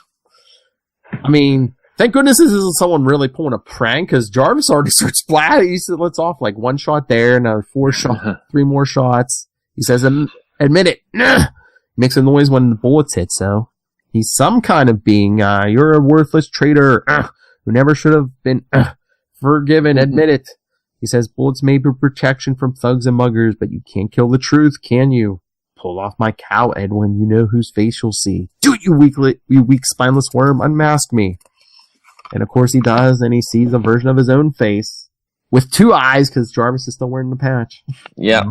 I mean, thank goodness this isn't someone really pulling a prank, because Jarvis already starts splatting. He lets off like 1 shot there, another 4 shots, 3 more shots. He says, "Admit it." He makes a noise when the bullets hit, so he's some kind of being. "You're a worthless traitor who never should have been forgiven. Admit it." He says, "Bullets may be protection from thugs and muggers, but you can't kill the truth, can you? Pull off my cow, Edwin. You know whose face you'll see. Do it, you weak, spineless worm. Unmask me." And of course he does, and he sees a version of his own face with 2 eyes, because Jarvis is still wearing the patch. Yeah.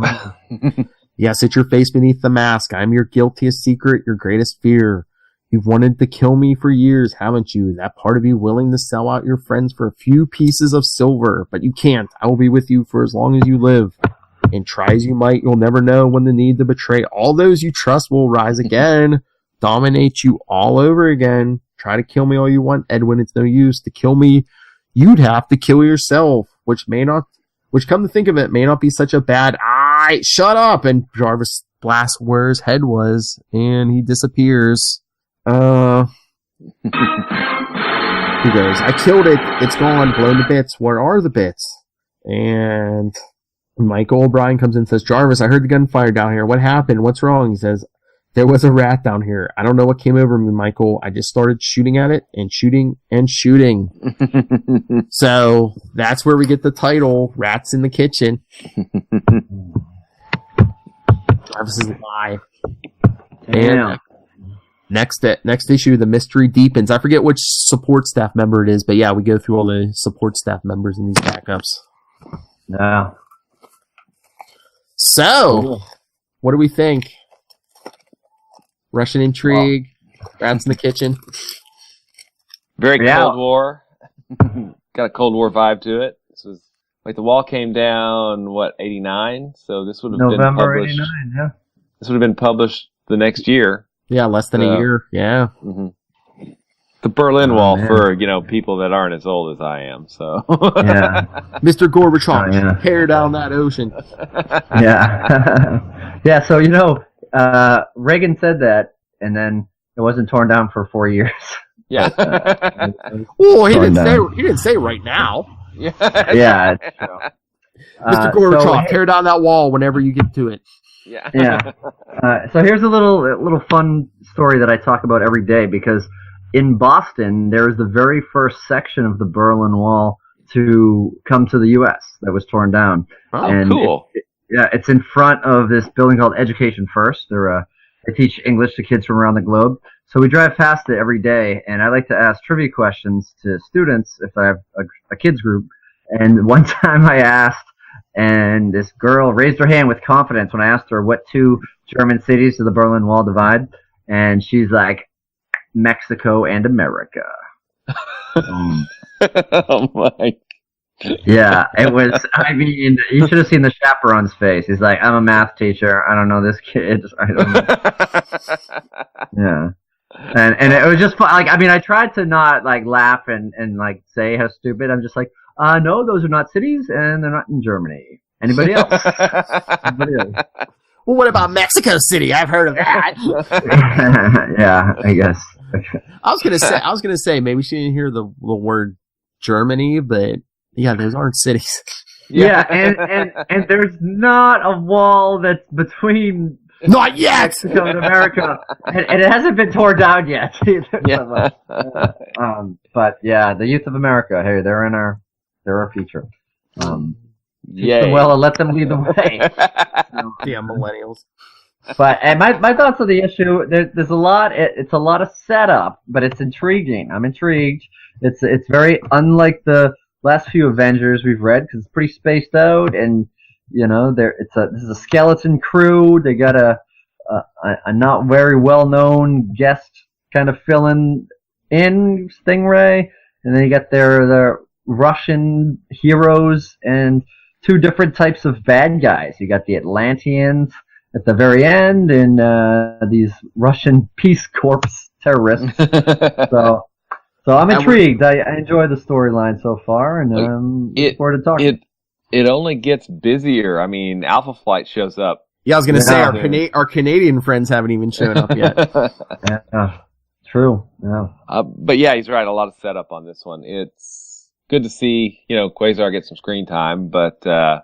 "Yes, it's your face beneath the mask. I'm your guiltiest secret, your greatest fear. You've wanted to kill me for years, haven't you? That part of you willing to sell out your friends for a few pieces of silver, but you can't. I will be with you for as long as you live. And try as you might, you'll never know when the need to betray all those you trust will rise again, dominate you all over again. Try to kill me all you want, Edwin. It's no use. To kill me, you'd have to kill yourself, which come to think of it, may not be such a bad, shut up! And Jarvis blasts where his head was, and he disappears. He goes, I killed it. It's gone. Blown to bits. Where are the bits? And Michael O'Brien comes in and says, Jarvis, I heard the gunfire down here. What happened? What's wrong? He says, there was a rat down here. I don't know what came over me, Michael. I just started shooting at it and shooting and shooting. So that's where we get the title, Rats in the Kitchen. Jarvis is alive. And next issue, the mystery deepens. I forget which support staff member it is, but yeah, we go through all the support staff members in these backups. Yeah. So, what do we think? Russian intrigue, Rats in the Kitchen. Very Cold War. Got a Cold War vibe to it. This was like the wall came down, 89? So this would have been published. November 89, yeah. This would have been published the next year. Yeah, less than a year. Yeah. Mm-hmm. The Berlin Wall for, people that aren't as old as I am, so. Yeah. Mr. Gorbachev, tear down that ocean. Yeah. Yeah, so, Reagan said that, and then it wasn't torn down for 4 years. Yeah. He didn't say right now. Yeah. Yeah, it's true. Mr. Gorbachev, tear down that wall whenever you get to it. Yeah. Yeah. So here's a little fun story that I talk about every day, because in Boston, there was the very first section of the Berlin Wall to come to the U.S. that was torn down. Oh, and cool. It's in front of this building called Education First. They teach English to kids from around the globe. So we drive past it every day, and I like to ask trivia questions to students if I have a kids group. And one time I asked, and this girl raised her hand with confidence when I asked her what two German cities do the Berlin Wall divide, and she's like, Mexico and America. Oh my. Yeah, it was, you should have seen the chaperone's face. He's like, I'm a math teacher. I don't know this kid. I don't know. Yeah. And it was just fun. I tried to not, laugh and say how stupid. I'm just like, no, those are not cities, and they're not in Germany. Anybody else? Anybody else? Well, what about Mexico City? I've heard of that. Yeah, I guess. I was gonna say maybe she didn't hear the word Germany, but yeah, those aren't cities. Yeah, and there's not a wall that's between not yet Mexico and America, and it hasn't been torn down yet. Yeah. But yeah, the youth of America, hey, they're our future. Yeah. Well, let them lead the way. Yeah, millennials. But my thoughts on the issue, there's a lot. It's a lot of setup, but it's intriguing. I'm intrigued. It's very unlike the last few Avengers we've read, because it's pretty spaced out, and this is a skeleton crew. They got a not very well known guest kind of filling in Stingray, and then you got their Russian heroes and two different types of bad guys. You got the Atlanteans at the very end, and these Russian Peace Corps terrorists. So I'm intrigued. I enjoy the storyline so far, and I'm looking forward to talking. It only gets busier. I mean, Alpha Flight shows up. Yeah, I was going to say our Canadian friends haven't even shown up yet. Yeah, true. Yeah. But yeah, he's right. A lot of setup on this one. It's good to see Quasar get some screen time, but yeah,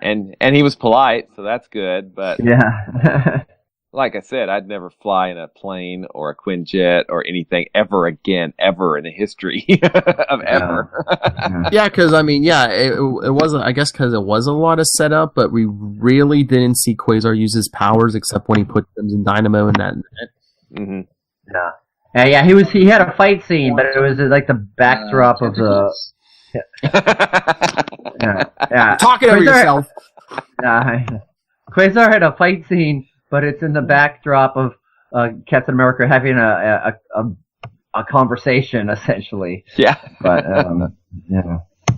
and he was polite, so that's good. But yeah. Like I said, I'd never fly in a plane or a Quinjet or anything ever again, ever in the history of ever. Yeah, because it wasn't. I guess because it was a lot of setup, but we really didn't see Quasar use his powers except when he put them in Dynamo and that. Mm-hmm. Yeah. Yeah. He had a fight scene, but it was like the backdrop of the. Yeah. Talking over yourself. Yeah. Quasar had a fight scene, but it's in the backdrop of Captain America having a conversation, essentially. Yeah. But,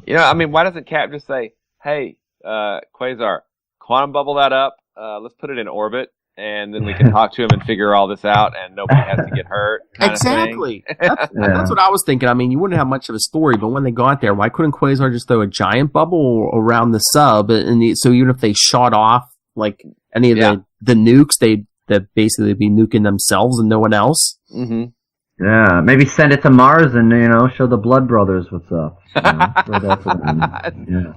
yeah. Why doesn't Cap just say, hey, Quasar, quantum bubble that up, let's put it in orbit, and then we can talk to him and figure all this out, and nobody has to get hurt. Exactly. That's what I was thinking. I mean, you wouldn't have much of a story, but when they got there, why couldn't Quasar just throw a giant bubble around the sub? So even if they shot off like any of the nukes, they'd basically be nuking themselves and no one else. Mm-hmm. Yeah, maybe send it to Mars and, show the Blood Brothers what's up.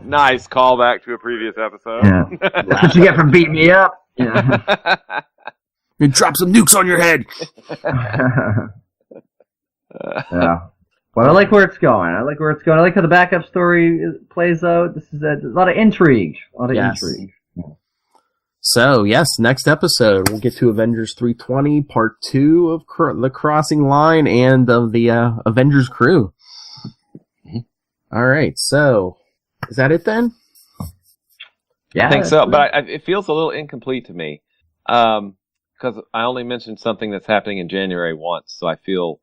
Nice callback to a previous episode. Yeah. That's what you get for beating me up. Yeah. And drop some nukes on your head. Yeah. Well, I like where it's going. I like how the backup story plays out. This is a lot of intrigue. Intrigue. So, yes, next episode, we'll get to Avengers 320, part 2 of the crossing line and of the Avengers crew. All right, so, is that it then? Yeah, I think so, but it feels a little incomplete to me. Because I only mentioned something that's happening in January once, so I feel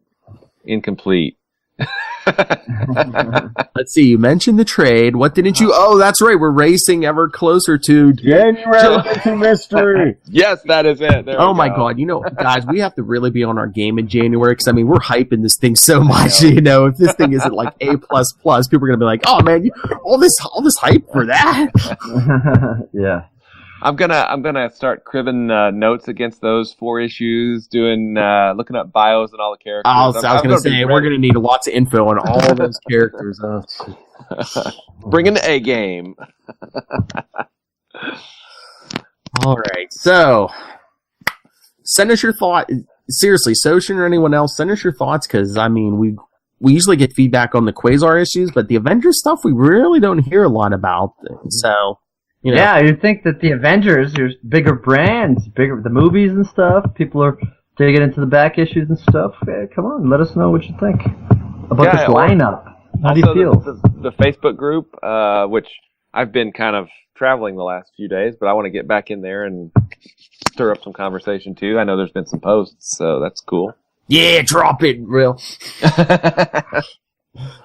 incomplete. Let's see, you mentioned the trade. What didn't you? Oh, that's right. We're racing ever closer to January mystery. Yes, that is it. Oh my God. Guys, we have to really be on our game in January because, we're hyping this thing so much. If this thing isn't like A++, people are going to be like, oh man, all this hype for that. Yeah. I'm gonna start cribbing notes against those 4 issues, doing looking up bios and all the characters. I was gonna say we're gonna need lots of info on all those characters. Bringing the A game. All right, so send us your thought. Seriously, Soshin or anyone else, send us your thoughts because we usually get feedback on the Quasar issues, but the Avengers stuff we really don't hear a lot about. So. Yeah, you'd think that the Avengers, there's bigger brands, the movies and stuff. People are digging into the back issues and stuff. Yeah, come on, let us know what you think about this lineup. How do you feel? The Facebook group, which I've been kind of traveling the last few days, but I want to get back in there and stir up some conversation too. I know there's been some posts, so that's cool. Yeah, drop it, real.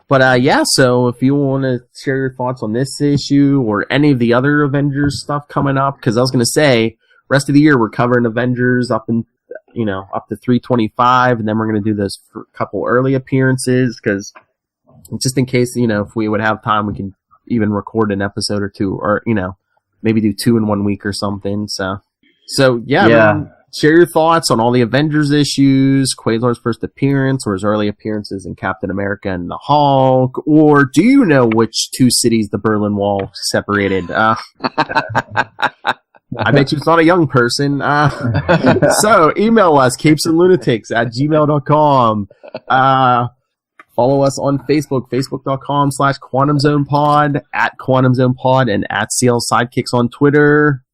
But so if you want to share your thoughts on this issue or any of the other Avengers stuff coming up, because I was going to say, rest of the year we're covering Avengers up to 325, and then we're going to do this for a couple early appearances, because just in case, if we would have time, we can even record an episode or two, or, maybe do 2 in 1 week or something. So yeah. Share your thoughts on all the Avengers issues, Quasar's first appearance, or his early appearances in Captain America and the Hulk, or do you know which 2 cities the Berlin Wall separated? I bet you it's not a young person. So email us, capesandlunatics@gmail.com. Follow us on Facebook, facebook.com/QuantumZonePod, @QuantumZonePod, and @CL Sidekicks on Twitter.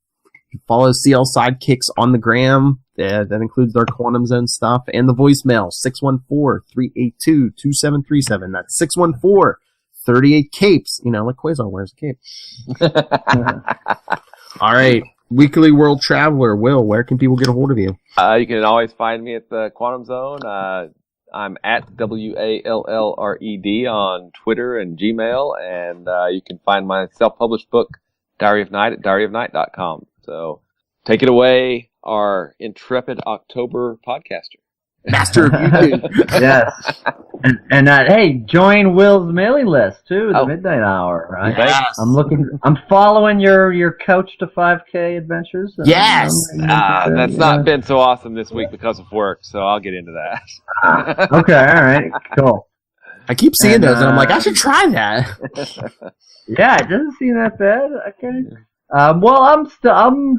Follow CL Sidekicks on the gram. That includes our Quantum Zone stuff. And the voicemail, 614-382-2737. That's 614-38-CAPES. Like Quasar wears a cape. All right. Weekly World Traveler. Will, where can people get a hold of you? You can always find me at the Quantum Zone. I'm at WALLRED on Twitter and Gmail. And you can find my self-published book, Diary of Night, at diaryofnight.com. So take it away, our intrepid October podcaster. Master of YouTube. Yes. And hey, join Will's mailing list too, the Midnight Hour, right? Yes. I'm following your Couch to 5K adventures. Yes. That's not been so awesome this week because of work, so I'll get into that. Okay, all right, cool. I keep seeing those, and I'm like, I should try that. Yeah, it doesn't seem that bad. Okay. Well, I'm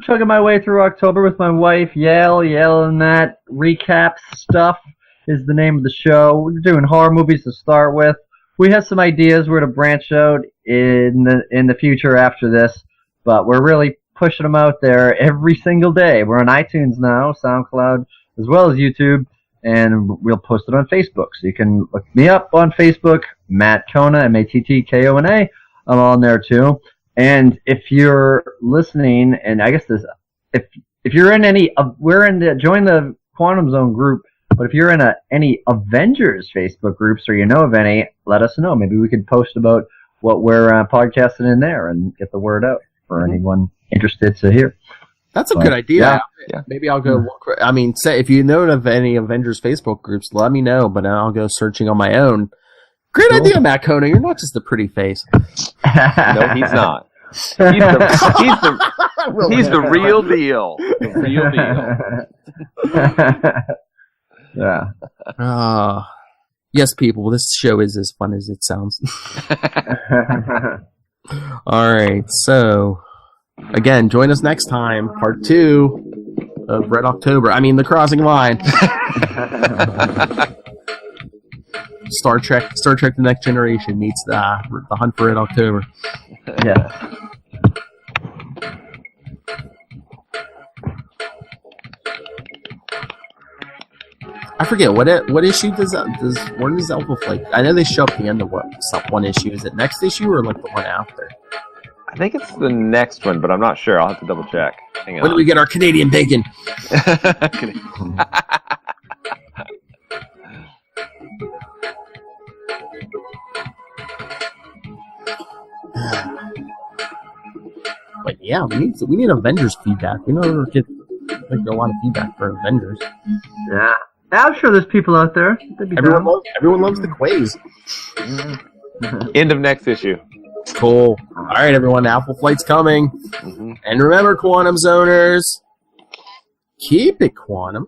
chugging my way through October with my wife, Yale and that. Recap Stuff is the name of the show. We're doing horror movies to start with. We have some ideas where to branch out in the future after this, but we're really pushing them out there every single day. We're on iTunes now, SoundCloud, as well as YouTube, and we'll post it on Facebook. So you can look me up on Facebook, Matt Kona, MATTKONA. I'm on there too. And if you're listening, and I guess if you're in join the Quantum Zone group, but if you're in any Avengers Facebook groups or you know of any, let us know. Maybe we could post about what we're podcasting in there and get the word out for anyone interested to hear. That's a good idea. Yeah. Maybe I'll go. I mean, say if you know of any Avengers Facebook groups, let me know. But I'll go searching on my own. Great idea, Matt Kona. You're not just a pretty face. No, he's not. He's the real deal. The real deal. Yeah. Yes, people. This show is as fun as it sounds. All right. So, again, join us next time. Part 2 of Red October. I mean, the crossing line. Star Trek: The Next Generation meets the Hunt for Red October. Yeah. I forget what issue does where does Alpha Flight? I know they show up at the end of one issue. Is it next issue or like the one after? I think it's the next one, but I'm not sure. I'll have to double check. Hang on. When do we get our Canadian bacon? But yeah, we need Avengers feedback. We never get a lot of feedback for Avengers. Yeah. I'm sure there's people out there. Everyone loves the Quays. End of next issue. Cool. All right, everyone. Alpha Flight's coming. Mm-hmm. And remember, Quantum Zoners, keep it quantum.